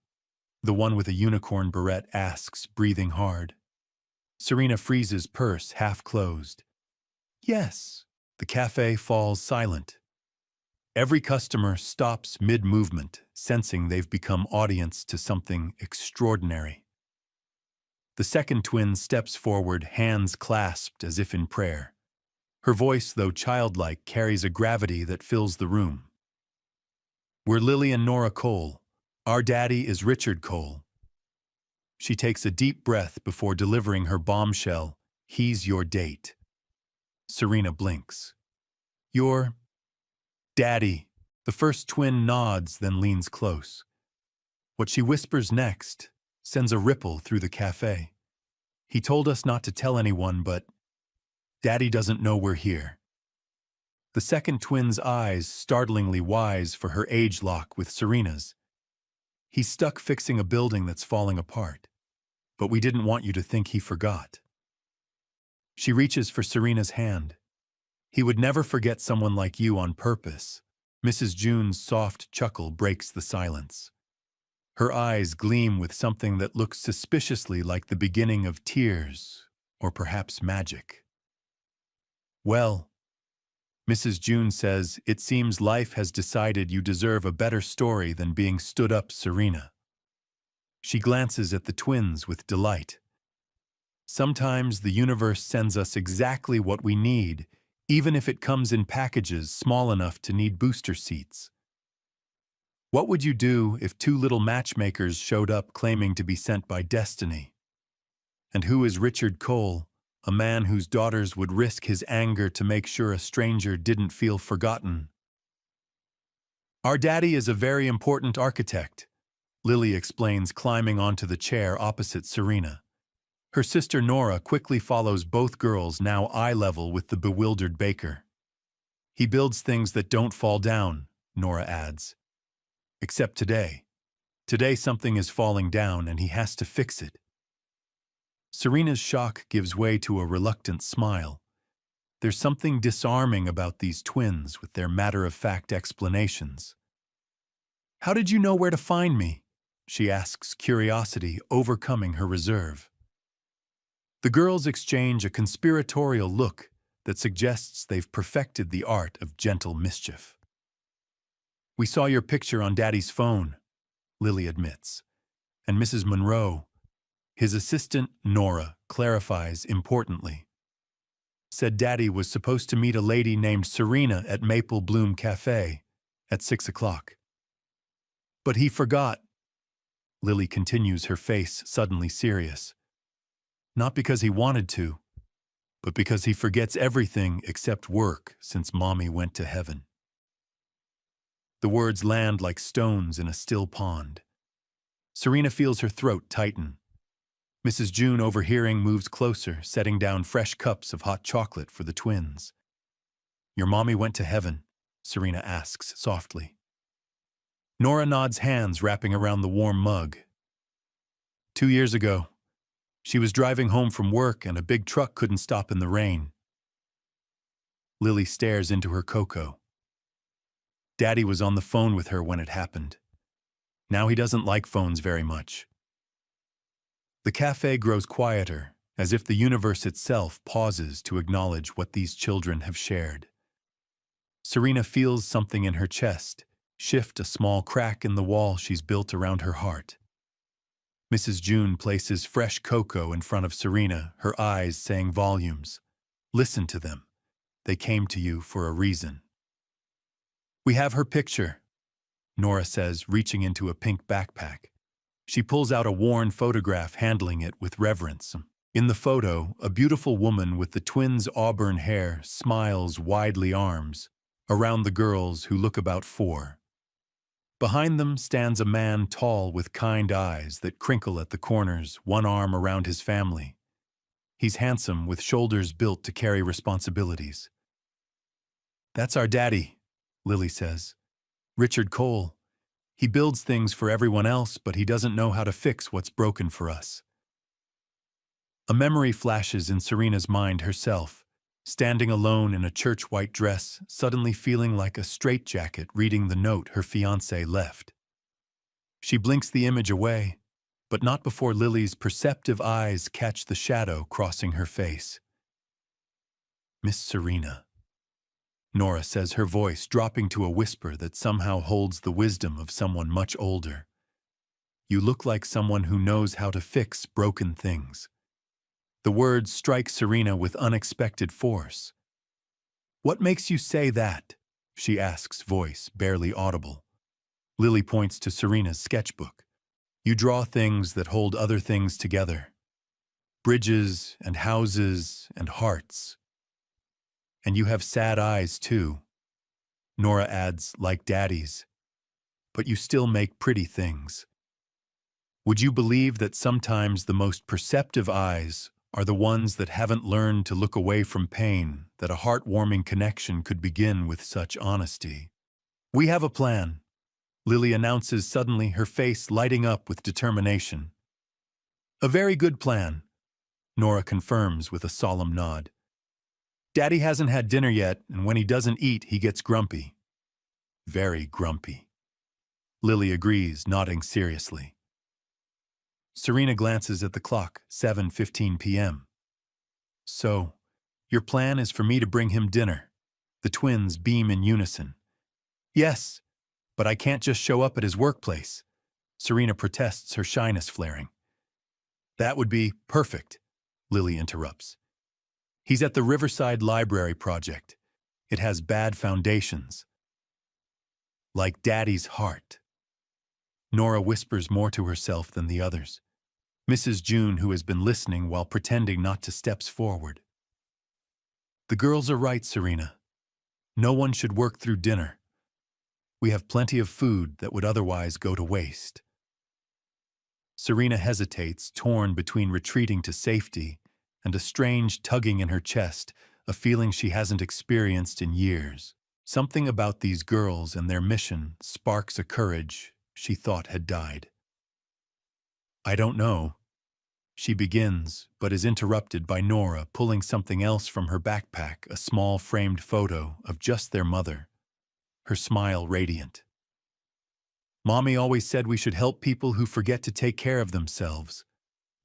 the one with a unicorn beret asks, breathing hard. Serena freezes, purse half closed. "Yes." The cafe falls silent. Every customer stops mid-movement, sensing they've become audience to something extraordinary. The second twin steps forward, hands clasped as if in prayer. Her voice, though childlike, carries a gravity that fills the room. "We're Lily and Nora Cole. Our daddy is Richard Cole." She takes a deep breath before delivering her bombshell, "He's your date." Serena blinks. "Your daddy." The first twin nods, then leans close. What she whispers next sends a ripple through the cafe. "He told us not to tell anyone, but Daddy doesn't know we're here." The second twin's eyes, startlingly wise for her age lock with Serena's. "He's stuck fixing a building that's falling apart. But we didn't want you to think he forgot." She reaches for Serena's hand. "He would never forget someone like you on purpose." Mrs. June's soft chuckle breaks the silence. Her eyes gleam with something that looks suspiciously like the beginning of tears, or perhaps magic. "Well," Mrs. June says, "it seems life has decided you deserve a better story than being stood up, Serena." She glances at the twins with delight. Sometimes the universe sends us exactly what we need, even if it comes in packages small enough to need booster seats. What would you do if two little matchmakers showed up claiming to be sent by destiny? And who is Richard Cole, a man whose daughters would risk his anger to make sure a stranger didn't feel forgotten? Our daddy is a very important architect, Lily explains, climbing onto the chair opposite Serena. Her sister Nora quickly follows both girls, now eye level with the bewildered baker. He builds things that don't fall down, Nora adds. Except today. Today something is falling down and he has to fix it. Serena's shock gives way to a reluctant smile. There's something disarming about these twins with their matter-of-fact explanations. "How did you know where to find me?" she asks, curiosity overcoming her reserve. The girls exchange a conspiratorial look that suggests they've perfected the art of gentle mischief. "We saw your picture on Daddy's phone," Lily admits, and Mrs. Monroe, his assistant Nora, clarifies importantly. "Said Daddy was supposed to meet a lady named Serena at Maple Bloom Cafe at 6 o'clock. But he forgot." Lily continues, her face suddenly serious. "Not because he wanted to, but because he forgets everything except work since Mommy went to heaven." The words land like stones in a still pond. Serena feels her throat tighten. Mrs. June, overhearing, moves closer, setting down fresh cups of hot chocolate for the twins. "Your mommy went to heaven?" Serena asks softly. Nora nods, hands wrapping around the warm mug. 2 years ago, she was driving home from work and a big truck couldn't stop in the rain. Lily stares into her cocoa. Daddy was on the phone with her when it happened. Now he doesn't like phones very much. The cafe grows quieter, as if the universe itself pauses to acknowledge what these children have shared. Serena feels something in her chest shift, a small crack in the wall she's built around her heart. Mrs. June places fresh cocoa in front of Serena, her eyes saying volumes. "Listen to them. They came to you for a reason." "We have her picture," Nora says, reaching into a pink backpack. She pulls out a worn photograph, handling it with reverence. In the photo, a beautiful woman with the twins' auburn hair smiles widely arms around the girls, who look about 4. Behind them stands a man tall with kind eyes that crinkle at the corners, one arm around his family. He's handsome, with shoulders built to carry responsibilities. "That's our daddy," Lily says. "Richard Cole. He builds things for everyone else, but he doesn't know how to fix what's broken for us." A memory flashes in Serena's mind herself, standing alone in a church white dress, suddenly feeling like a straitjacket reading the note her fiancé left. She blinks the image away, but not before Lily's perceptive eyes catch the shadow crossing her face. "Miss Serena," Nora says, her voice dropping to a whisper that somehow holds the wisdom of someone much older. "You look like someone who knows how to fix broken things." The words strike Serena with unexpected force. "What makes you say that?" she asks, voice barely audible. Lily points to Serena's sketchbook. "You draw things that hold other things together. Bridges and houses and hearts. And you have sad eyes, too." Nora adds, "Like Daddy's. But you still make pretty things." Would you believe that sometimes the most perceptive eyes are the ones that haven't learned to look away from pain, that a heartwarming connection could begin with such honesty? "We have a plan," Lily announces suddenly, her face lighting up with determination. "A very good plan," Nora confirms with a solemn nod. "Daddy hasn't had dinner yet, and when he doesn't eat, he gets grumpy." "Very grumpy," Lily agrees, nodding seriously. Serena glances at the clock, 7:15 p.m. "So, your plan is for me to bring him dinner?" The twins beam in unison. "Yes, but I can't just show up at his workplace." Serena protests, her shyness flaring. That would be perfect, Lily interrupts. He's at the Riverside Library Project. It has bad foundations. Like Daddy's heart. Nora whispers more to herself than the others. Mrs. June, who has been listening while pretending not to, steps forward. The girls are right, Serena. No one should work through dinner. We have plenty of food that would otherwise go to waste. Serena hesitates, torn between retreating to safety and a strange tugging in her chest, a feeling she hasn't experienced in years. Something about these girls and their mission sparks a courage she thought had died. I don't know. She begins, but is interrupted by Nora pulling something else from her backpack, a small framed photo of just their mother, her smile radiant. Mommy always said we should help people who forget to take care of themselves,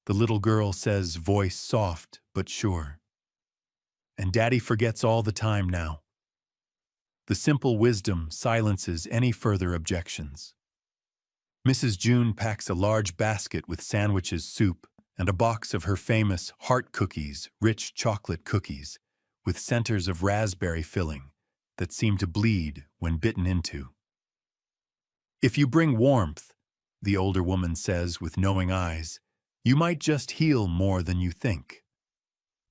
the little girl says, voice soft but sure. And Daddy forgets all the time now. The simple wisdom silences any further objections. Mrs. June packs a large basket with sandwiches, soup, and a box of her famous heart cookies, rich chocolate cookies, with centers of raspberry filling that seem to bleed when bitten into. If you bring warmth, the older woman says with knowing eyes, you might just heal more than you think.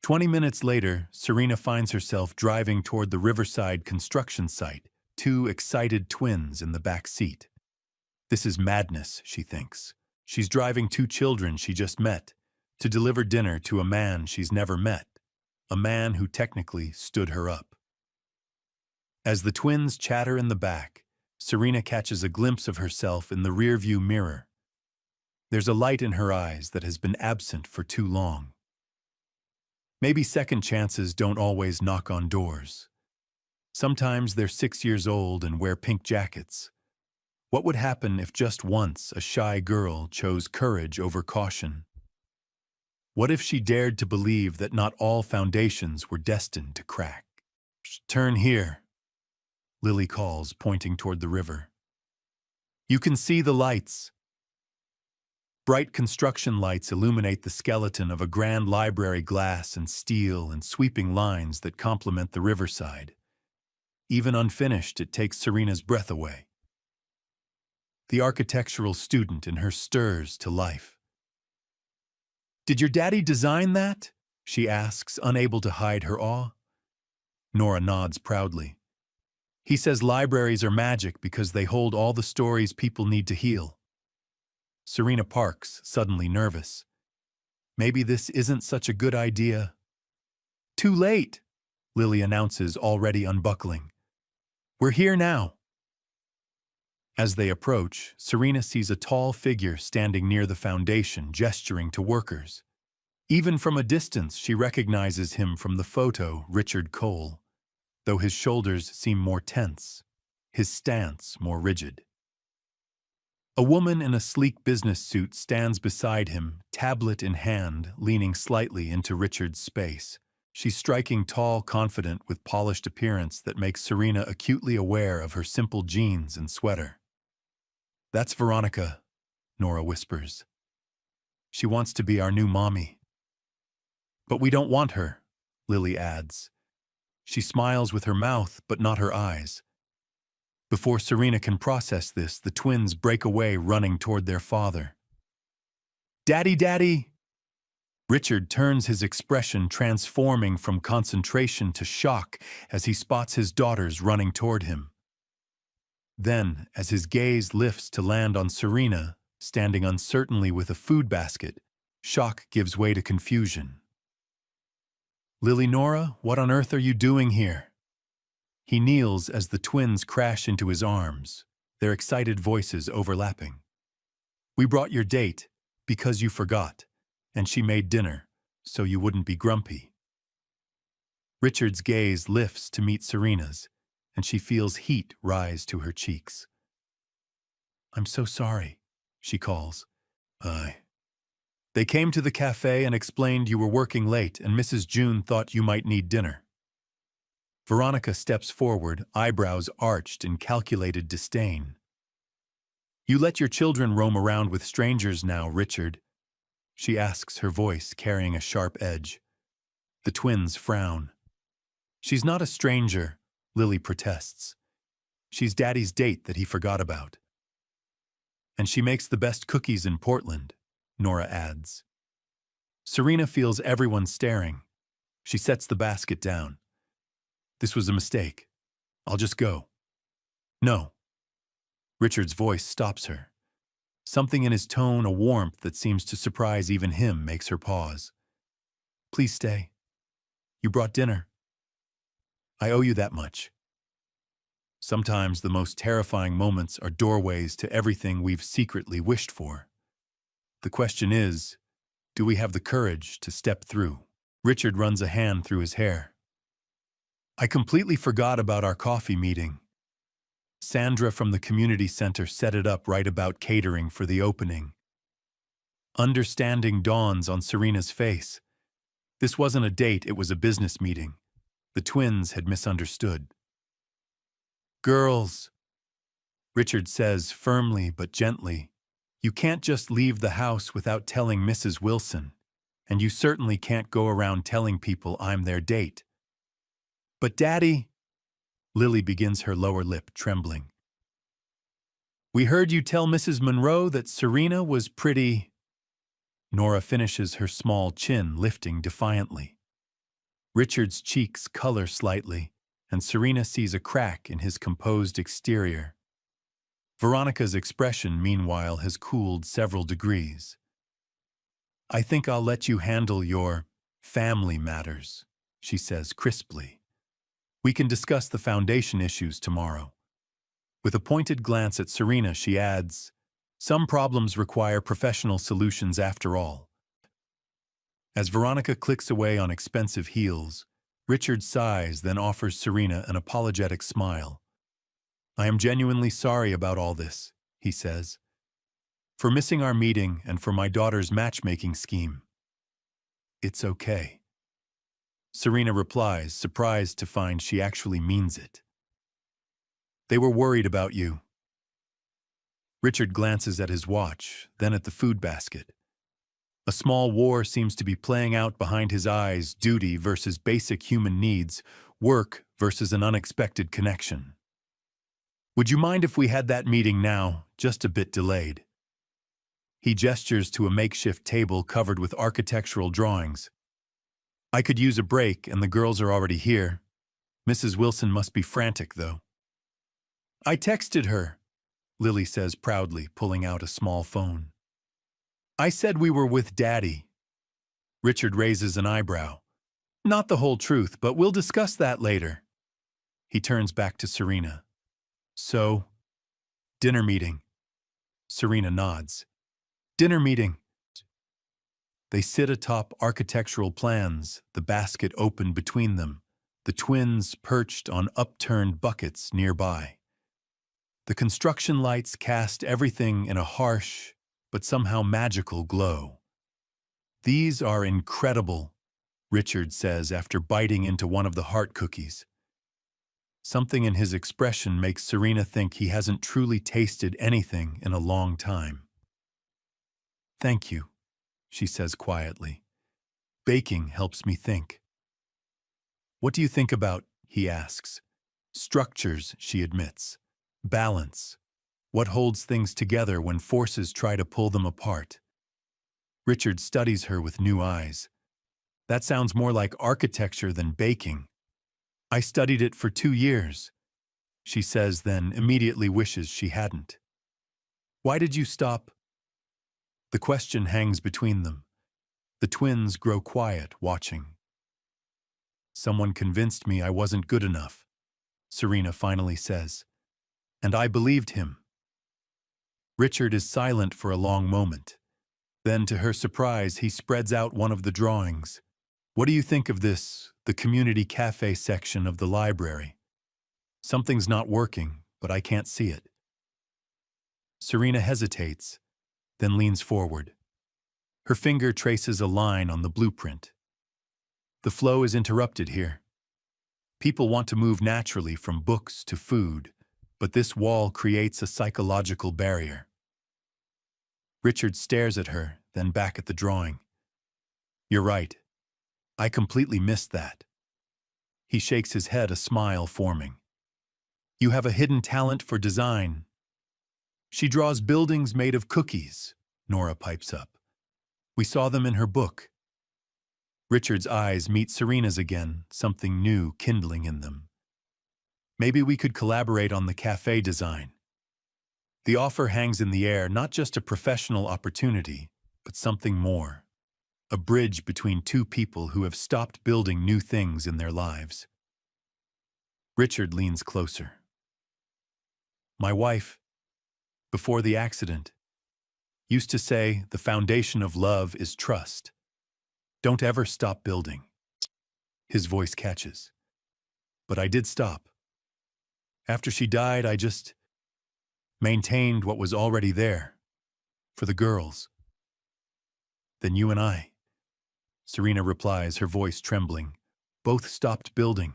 20 minutes later, Serena finds herself driving toward the Riverside construction site, two excited twins in the back seat. This is madness, she thinks. She's driving two children she just met to deliver dinner to a man she's never met, a man who technically stood her up. As the twins chatter in the back, Serena catches a glimpse of herself in the rearview mirror. There's a light in her eyes that has been absent for too long. Maybe second chances don't always knock on doors. Sometimes they're 6 years old and wear pink jackets. What would happen if just once a shy girl chose courage over caution? What if she dared to believe that not all foundations were destined to crack? Turn here, Lily calls, pointing toward the river. You can see the lights. Bright construction lights illuminate the skeleton of a grand library, glass and steel and sweeping lines that complement the riverside. Even unfinished, it takes Serena's breath away. The architectural student in her stirs to life. Did your daddy design that? She asks, unable to hide her awe. Nora nods proudly. He says libraries are magic because they hold all the stories people need to heal. Serena parks, suddenly nervous. Maybe this isn't such a good idea. Too late, Lily announces, already unbuckling. We're here now. As they approach, Serena sees a tall figure standing near the foundation, gesturing to workers. Even from a distance, she recognizes him from the photo, Richard Cole, though his shoulders seem more tense, his stance more rigid. A woman in a sleek business suit stands beside him, tablet in hand, leaning slightly into Richard's space. She's striking, tall, confident, with polished appearance that makes Serena acutely aware of her simple jeans and sweater. That's Veronica, Nora whispers. She wants to be our new mommy. But we don't want her, Lily adds. She smiles with her mouth, but not her eyes. Before Serena can process this, the twins break away, running toward their father. Daddy, Daddy! Richard turns, his expression transforming from concentration to shock as he spots his daughters running toward him. Then, as his gaze lifts to land on Serena, standing uncertainly with a food basket, shock gives way to confusion. Lily, Nora, what on earth are you doing here? He kneels as the twins crash into his arms, their excited voices overlapping. We brought your date because you forgot, and she made dinner so you wouldn't be grumpy. Richard's gaze lifts to meet Serena's, and she feels heat rise to her cheeks. I'm so sorry, she calls. They came to the cafe and explained you were working late and Mrs. June thought you might need dinner. Veronica steps forward, eyebrows arched in calculated disdain. You let your children roam around with strangers now, Richard, she asks, her voice carrying a sharp edge. The twins frown. She's not a stranger, Lily protests. She's Daddy's date that he forgot about. And she makes the best cookies in Portland, Nora adds. Serena feels everyone staring. She sets the basket down. This was a mistake. I'll just go. No. Richard's voice stops her. Something in his tone, a warmth that seems to surprise even him, makes her pause. Please stay. You brought dinner. I owe you that much. Sometimes the most terrifying moments are doorways to everything we've secretly wished for. The question is, do we have the courage to step through? Richard runs a hand through his hair. I completely forgot about our coffee meeting. Sandra from the community center set it up right about catering for the opening. Understanding dawns on Serena's face. This wasn't a date, it was a business meeting. The twins had misunderstood. Girls, Richard says firmly but gently, you can't just leave the house without telling Mrs. Wilson, and you certainly can't go around telling people I'm their date. But Daddy, Lily begins, her lower lip trembling. We heard you tell Mrs. Monroe that Serena was pretty. Nora finishes, her small chin lifting defiantly. Richard's cheeks color slightly, and Serena sees a crack in his composed exterior. Veronica's expression, meanwhile, has cooled several degrees. I think I'll let you handle your family matters, she says crisply. We can discuss the foundation issues tomorrow. With a pointed glance at Serena, she adds, some problems require professional solutions after all. As Veronica clicks away on expensive heels, Richard sighs, then offers Serena an apologetic smile. I am genuinely sorry about all this, he says. For missing our meeting and for my daughter's matchmaking scheme. It's okay. Serena replies, surprised to find she actually means it. They were worried about you. Richard glances at his watch, then at the food basket. A small war seems to be playing out behind his eyes, duty versus basic human needs, work versus an unexpected connection. Would you mind if we had that meeting now, just a bit delayed? He gestures to a makeshift table covered with architectural drawings. I could use a break, and the girls are already here. Mrs. Wilson must be frantic, though. I texted her, Lily says proudly, pulling out a small phone. I said we were with Daddy. Richard raises an eyebrow. Not the whole truth, but we'll discuss that later. He turns back to Serena. So, dinner meeting. Serena nods. Dinner meeting. They sit atop architectural plans, the basket open between them, the twins perched on upturned buckets nearby. The construction lights cast everything in a harsh, but somehow magical glow. These are incredible, Richard says after biting into one of the heart cookies. Something in his expression makes Serena think he hasn't truly tasted anything in a long time. Thank you, she says quietly. Baking helps me think. What do you think about, he asks. Structures, she admits. Balance. What holds things together when forces try to pull them apart? Richard studies her with new eyes. That sounds more like architecture than baking. I studied it for 2 years, she says, then immediately wishes she hadn't. Why did you stop? The question hangs between them. The twins grow quiet, watching. Someone convinced me I wasn't good enough, Serena finally says. And I believed him. Richard is silent for a long moment. Then, to her surprise, he spreads out one of the drawings. What do you think of this, the community cafe section of the library? Something's not working, but I can't see it. Serena hesitates, then leans forward. Her finger traces a line on the blueprint. The flow is interrupted here. People want to move naturally from books to food, but this wall creates a psychological barrier. Richard stares at her, then back at the drawing. You're right. I completely missed that. He shakes his head, a smile forming. You have a hidden talent for design. She draws buildings made of cookies, Nora pipes up. We saw them in her book. Richard's eyes meet Serena's again, something new kindling in them. Maybe we could collaborate on the cafe design. The offer hangs in the air, not just a professional opportunity, but something more. A bridge between two people who have stopped building new things in their lives. Richard leans closer. My wife, before the accident, used to say the foundation of love is trust. Don't ever stop building. His voice catches. But I did stop. After she died, I just maintained what was already there, for the girls. Then you and I, Serena replies, her voice trembling, both stopped building.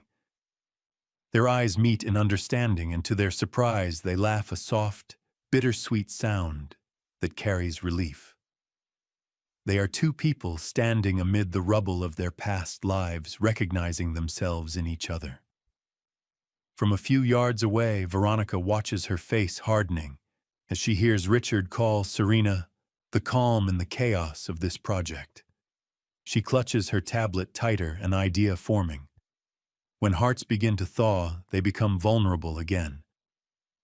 Their eyes meet in understanding, and to their surprise, they laugh, a soft, bittersweet sound that carries relief. They are two people standing amid the rubble of their past lives, recognizing themselves in each other. From a few yards away, Veronica watches her face hardening as she hears Richard call Serena the calm in the chaos of this project. She clutches her tablet tighter, an idea forming. When hearts begin to thaw, they become vulnerable again.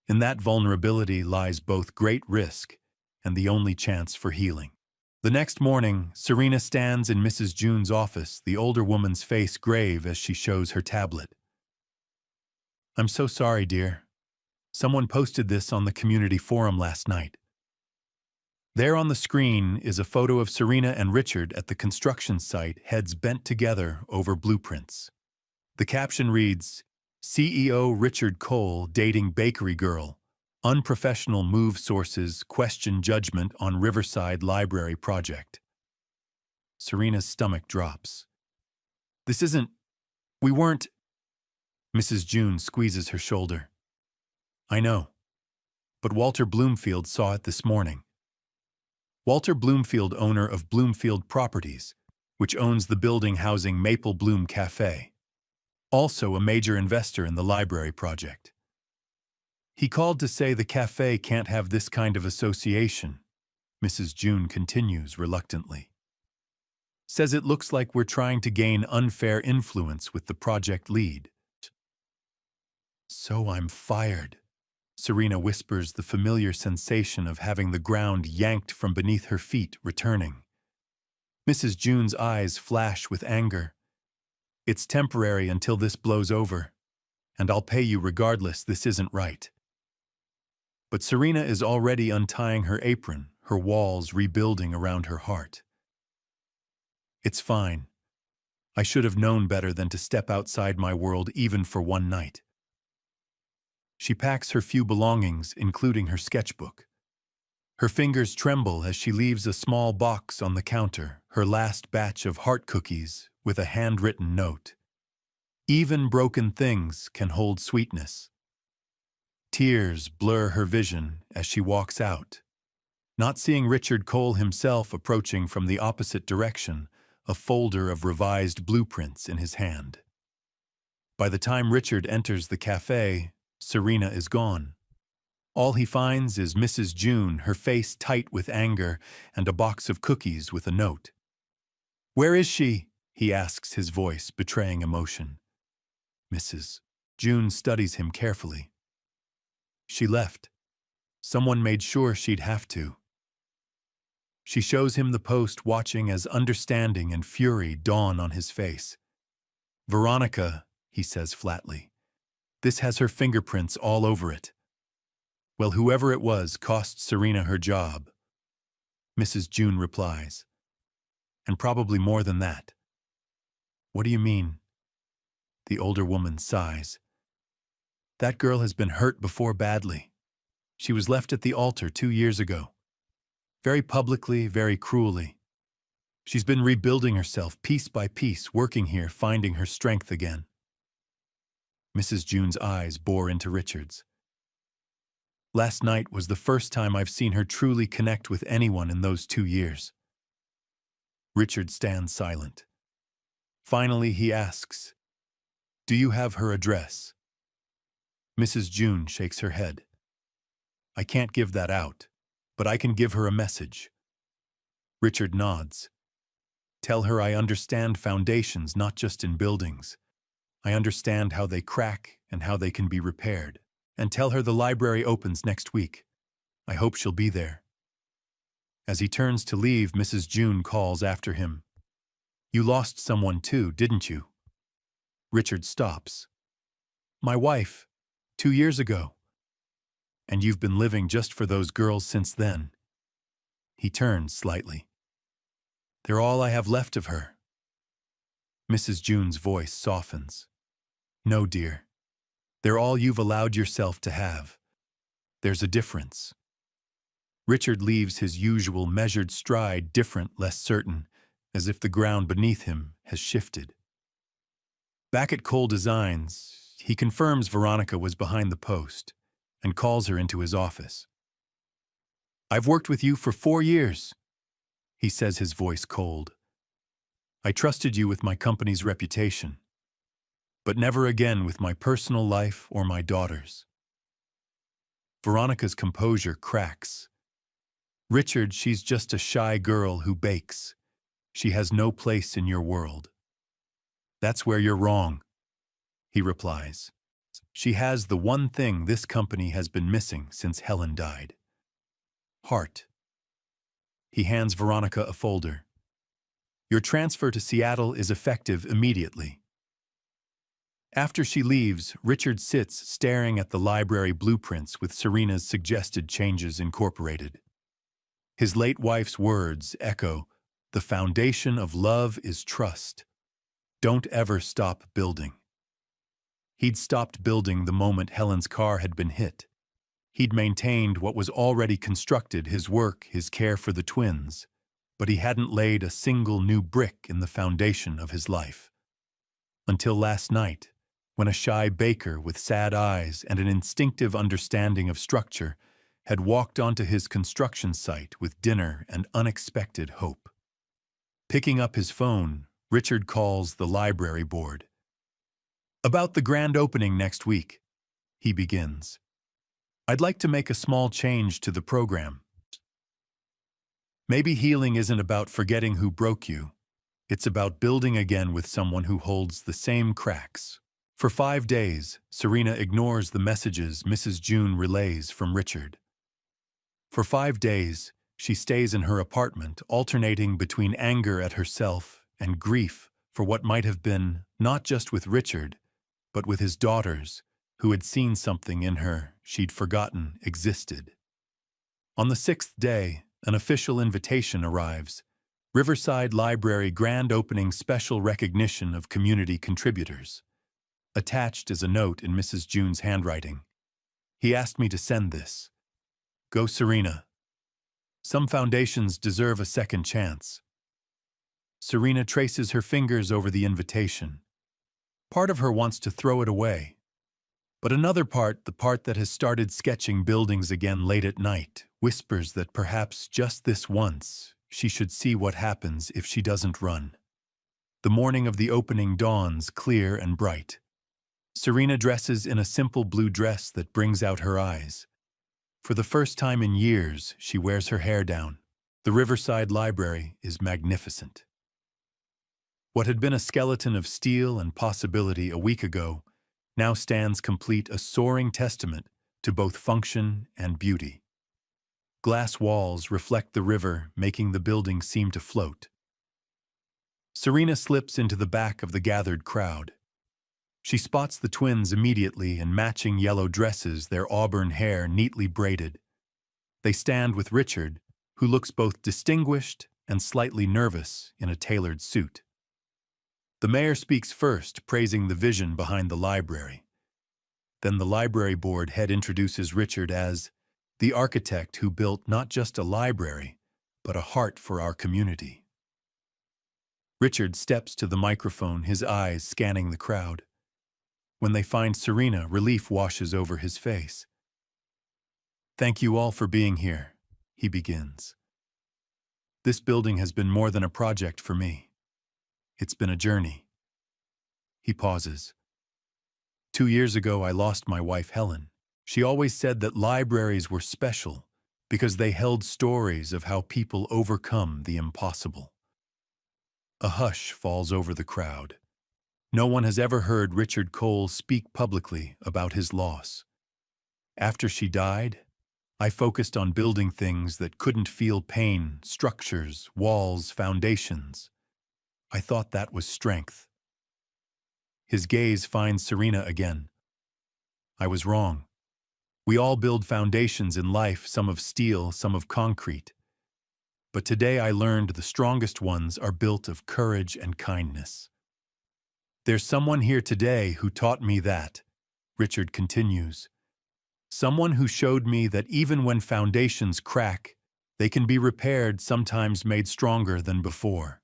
In that vulnerability lies both great risk and the only chance for healing. The next morning, Serena stands in Mrs. June's office, the older woman's face grave as she shows her tablet. I'm so sorry, dear. Someone posted this on the community forum last night. There on the screen is a photo of Serena and Richard at the construction site, heads bent together over blueprints. The caption reads, CEO Richard Cole dating bakery girl. Unprofessional move, sources question judgment on Riverside Library project. Serena's stomach drops. This isn't... We weren't... Mrs. June squeezes her shoulder. I know. But Walter Bloomfield saw it this morning. Walter Bloomfield, owner of Bloomfield Properties, which owns the building housing Maple Bloom Cafe. Also a major investor in the library project. He called to say the cafe can't have this kind of association, Mrs. June continues reluctantly. Says it looks like we're trying to gain unfair influence with the project lead. So I'm fired, Serena whispers, the familiar sensation of having the ground yanked from beneath her feet returning. Mrs. June's eyes flash with anger. It's temporary until this blows over, and I'll pay you regardless. This isn't right. But Serena is already untying her apron, her walls rebuilding around her heart. It's fine. I should have known better than to step outside my world even for one night. She packs her few belongings, including her sketchbook. Her fingers tremble as she leaves a small box on the counter, her last batch of heart cookies, with a handwritten note. Even broken things can hold sweetness. Tears blur her vision as she walks out, not seeing Richard Cole himself approaching from the opposite direction, a folder of revised blueprints in his hand. By the time Richard enters the cafe, Serena is gone. All he finds is Mrs. June, her face tight with anger, and a box of cookies with a note. Where is she? He asks, his voice betraying emotion. Mrs. June studies him carefully. She left. Someone made sure she'd have to. She shows him the post, watching as understanding and fury dawn on his face. Veronica, he says flatly. This has her fingerprints all over it. Well, whoever it was cost Serena her job, Mrs. June replies. And probably more than that. What do you mean? The older woman sighs. That girl has been hurt before badly. She was left at the altar 2 years ago. Very publicly, very cruelly. She's been rebuilding herself piece by piece, working here, finding her strength again. Mrs. June's eyes bore into Richard's. Last night was the first time I've seen her truly connect with anyone in those 2 years. Richard stands silent. Finally, he asks, "Do you have her address?" Mrs. June shakes her head. "I can't give that out, but I can give her a message." Richard nods. "Tell her I understand foundations not just in buildings. I understand how they crack and how they can be repaired. And tell her the library opens next week. I hope she'll be there." As he turns to leave, Mrs. June calls after him. "You lost someone too, didn't you?" Richard stops. "My wife, 2 years ago." "And you've been living just for those girls since then?" He turns slightly. "They're all I have left of her." Mrs. June's voice softens. "No, dear. They're all you've allowed yourself to have. There's a difference." Richard leaves his usual measured stride, different, less certain, as if the ground beneath him has shifted. Back at Cole Designs, he confirms Veronica was behind the post and calls her into his office. "I've worked with you for 4 years, he says, his voice cold. "I trusted you with my company's reputation, but never again with my personal life or my daughter's." Veronica's composure cracks. "Richard, she's just a shy girl who bakes. She has no place in your world." "That's where you're wrong," he replies. "She has the one thing this company has been missing since Helen died. Heart." He hands Veronica a folder. "Your transfer to Seattle is effective immediately." After she leaves, Richard sits staring at the library blueprints with Serena's suggested changes incorporated. His late wife's words echo, "The foundation of love is trust. Don't ever stop building." He'd stopped building the moment Helen's car had been hit. He'd maintained what was already constructed, his work, his care for the twins, but he hadn't laid a single new brick in the foundation of his life. Until last night, when a shy baker with sad eyes and an instinctive understanding of structure had walked onto his construction site with dinner and unexpected hope. Picking up his phone, Richard calls the library board. "About the grand opening next week," he begins. "I'd like to make a small change to the program. Maybe healing isn't about forgetting who broke you. It's about building again with someone who holds the same cracks." For 5 days, Serena ignores the messages Mrs. June relays from Richard. For 5 days, she stays in her apartment, alternating between anger at herself and grief for what might have been, not just with Richard, but with his daughters, who had seen something in her she'd forgotten existed. On the 6th day, an official invitation arrives. Riverside Library Grand Opening Special Recognition of Community Contributors. Attached is a note in Mrs. June's handwriting. "He asked me to send this. Go, Serena. Some foundations deserve a second chance." Serena traces her fingers over the invitation. Part of her wants to throw it away. But another part, the part that has started sketching buildings again late at night, whispers that perhaps just this once, she should see what happens if she doesn't run. The morning of the opening dawns clear and bright. Serena dresses in a simple blue dress that brings out her eyes. For the first time in years, she wears her hair down. The Riverside Library is magnificent. What had been a skeleton of steel and possibility a week ago now stands complete, a soaring testament to both function and beauty. Glass walls reflect the river, making the building seem to float. Serena slips into the back of the gathered crowd. She spots the twins immediately in matching yellow dresses, their auburn hair neatly braided. They stand with Richard, who looks both distinguished and slightly nervous in a tailored suit. The mayor speaks first, praising the vision behind the library. Then the library board head introduces Richard as the architect who built not just a library, but a heart for our community. Richard steps to the microphone, his eyes scanning the crowd. When they find Serena, relief washes over his face. Thank you all for being here, he begins. This building has been more than a project for me. It's been a journey. He pauses. 2 years ago, I lost my wife, Helen. She always said that libraries were special because they held stories of how people overcome the impossible. A hush falls over the crowd. No one has ever heard Richard Cole speak publicly about his loss. After she died, I focused on building things that couldn't feel pain, structures, walls, foundations. I thought that was strength. His gaze finds Serena again. I was wrong. We all build foundations in life, some of steel, some of concrete. But today I learned the strongest ones are built of courage and kindness. There's someone here today who taught me that, Richard continues. Someone who showed me that even when foundations crack, they can be repaired, sometimes made stronger than before.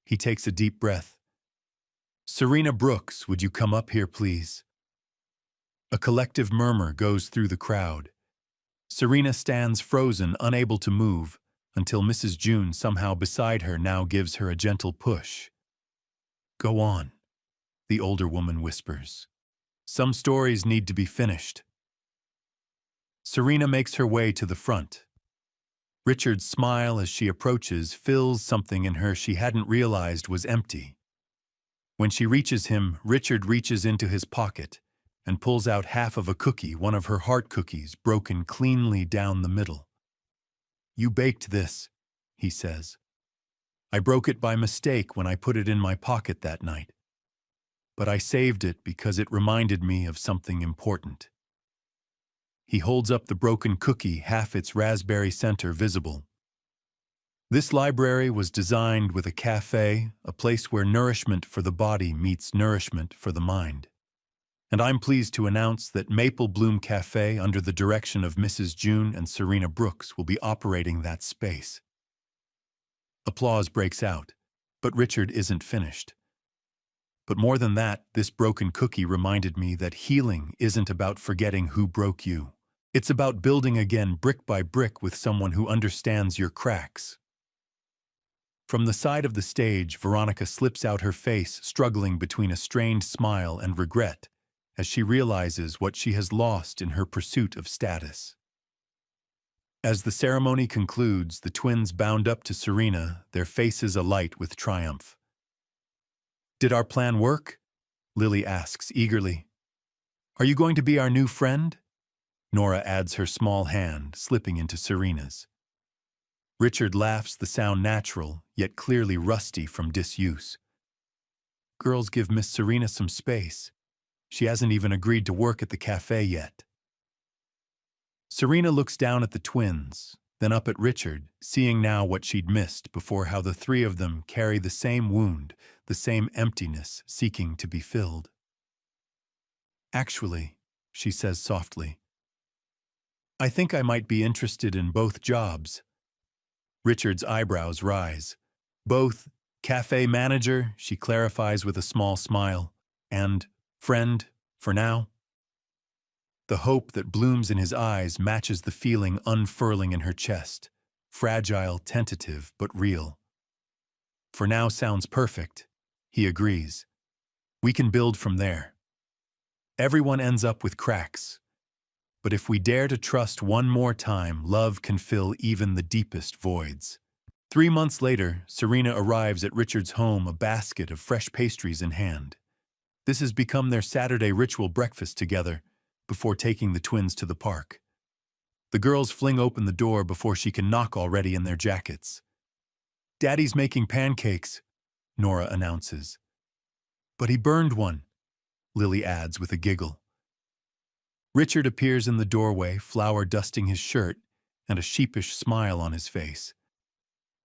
He takes a deep breath. Serena Brooks, would you come up here, please? A collective murmur goes through the crowd. Serena stands frozen, unable to move, until Mrs. June, somehow beside her, now gives her a gentle push. Go on, the older woman whispers. Some stories need to be finished. Serena makes her way to the front. Richard's smile as she approaches fills something in her she hadn't realized was empty. When she reaches him, Richard reaches into his pocket and pulls out half of a cookie, one of her heart cookies, broken cleanly down the middle. You baked this, he says. I broke it by mistake when I put it in my pocket that night. But I saved it because it reminded me of something important. He holds up the broken cookie, half its raspberry center visible. This library was designed with a cafe, a place where nourishment for the body meets nourishment for the mind. And I'm pleased to announce that Maple Bloom Cafe, under the direction of Mrs. June and Serena Brooks, will be operating that space. Applause breaks out, but Richard isn't finished. But more than that, this broken cookie reminded me that healing isn't about forgetting who broke you. It's about building again brick by brick with someone who understands your cracks. From the side of the stage, Veronica slips out her face, struggling between a strained smile and regret, as she realizes what she has lost in her pursuit of status. As the ceremony concludes, the twins bound up to Serena, their faces alight with triumph. Did our plan work? Lily asks eagerly. Are you going to be our new friend? Nora adds her small hand, slipping into Serena's. Richard laughs, the sound natural, yet clearly rusty from disuse. Girls, give Miss Serena some space. She hasn't even agreed to work at the cafe yet. Serena looks down at the twins, then up at Richard, seeing now what she'd missed before, how the three of them carry the same wound, the same emptiness seeking to be filled. Actually, she says softly, I think I might be interested in both jobs. Richard's eyebrows rise. Both cafe manager, she clarifies with a small smile, and friend, for now. The hope that blooms in his eyes matches the feeling unfurling in her chest, fragile, tentative, but real. For now sounds perfect, he agrees. We can build from there. Everyone ends up with cracks. But if we dare to trust one more time, love can fill even the deepest voids. 3 months later, Serena arrives at Richard's home, a basket of fresh pastries in hand. This has become their Saturday ritual breakfast together, before taking the twins to the park. The girls fling open the door before she can knock, already in their jackets. Daddy's making pancakes, Nora announces. But he burned one, Lily adds with a giggle. Richard appears in the doorway, flour dusting his shirt and a sheepish smile on his face.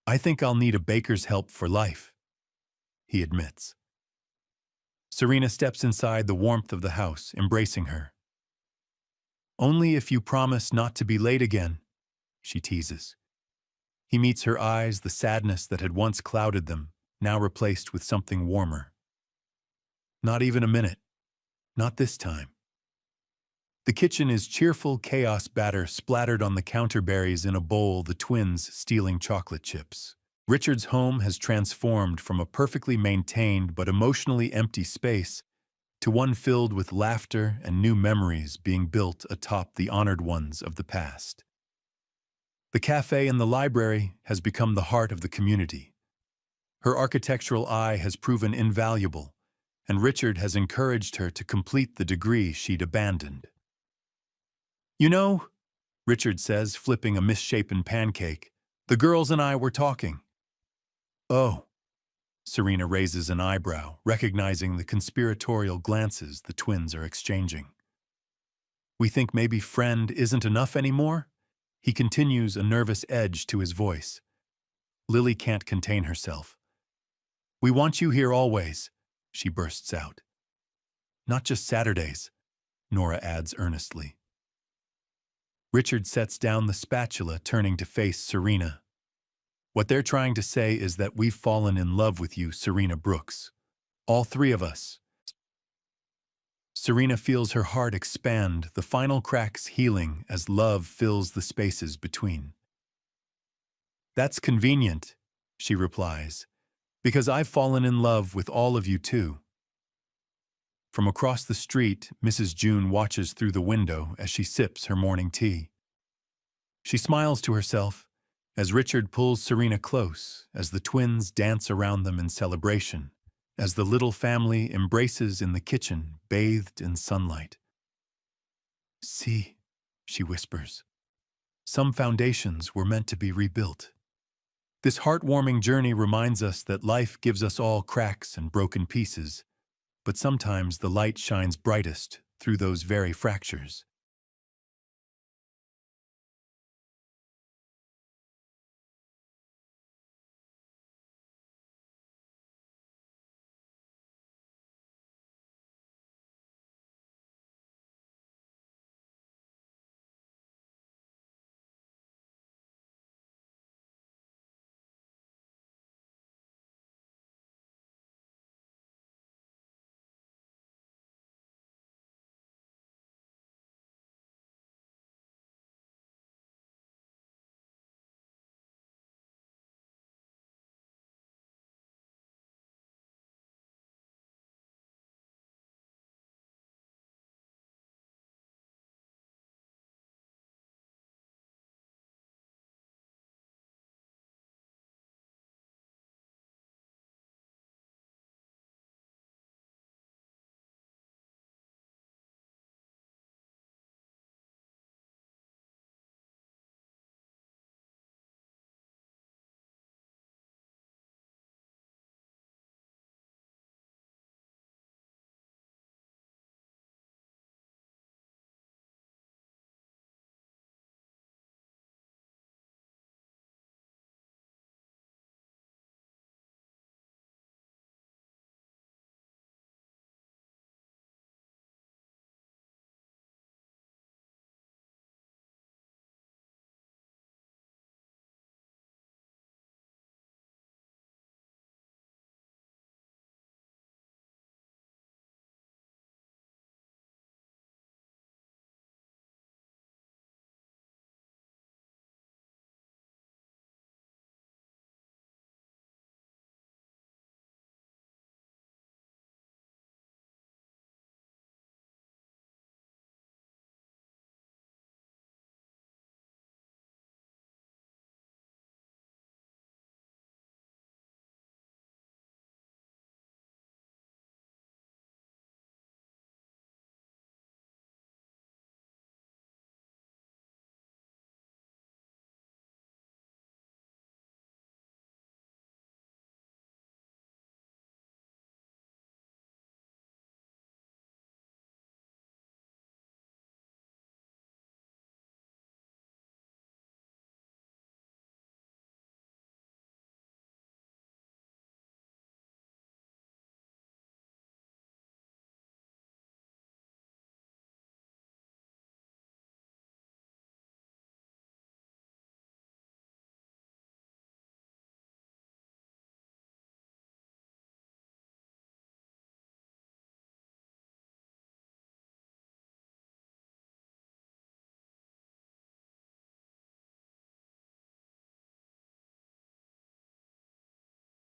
I think I'll need a baker's help for life, he admits. Serena steps inside the warmth of the house, embracing her. Only if you promise not to be late again, she teases. He meets her eyes, the sadness that had once clouded them, now replaced with something warmer. Not even a minute. Not this time. The kitchen is cheerful chaos, batter splattered on the counterberries in a bowl, the twins stealing chocolate chips. Richard's home has transformed from a perfectly maintained but emotionally empty space to one filled with laughter and new memories being built atop the honored ones of the past. The cafe and the library has become the heart of the community. Her architectural eye has proven invaluable, and Richard has encouraged her to complete the degree she'd abandoned. "You know," Richard says, flipping a misshapen pancake, "the girls and I were talking." "Oh." Serena raises an eyebrow, recognizing the conspiratorial glances the twins are exchanging. "We think maybe friend isn't enough anymore?" He continues, a nervous edge to his voice. Lily can't contain herself. "We want you here always," she bursts out. "Not just Saturdays," Nora adds earnestly. Richard sets down the spatula, turning to face Serena. "What they're trying to say is that we've fallen in love with you, Serena Brooks. All three of us." Serena feels her heart expand, the final cracks healing as love fills the spaces between. "That's convenient," she replies, "because I've fallen in love with all of you too." From across the street, Mrs. June watches through the window as she sips her morning tea. She smiles to herself as Richard pulls Serena close, as the twins dance around them in celebration, as the little family embraces in the kitchen, bathed in sunlight. "See," she whispers, "some foundations were meant to be rebuilt." This heartwarming journey reminds us that life gives us all cracks and broken pieces, but sometimes the light shines brightest through those very fractures.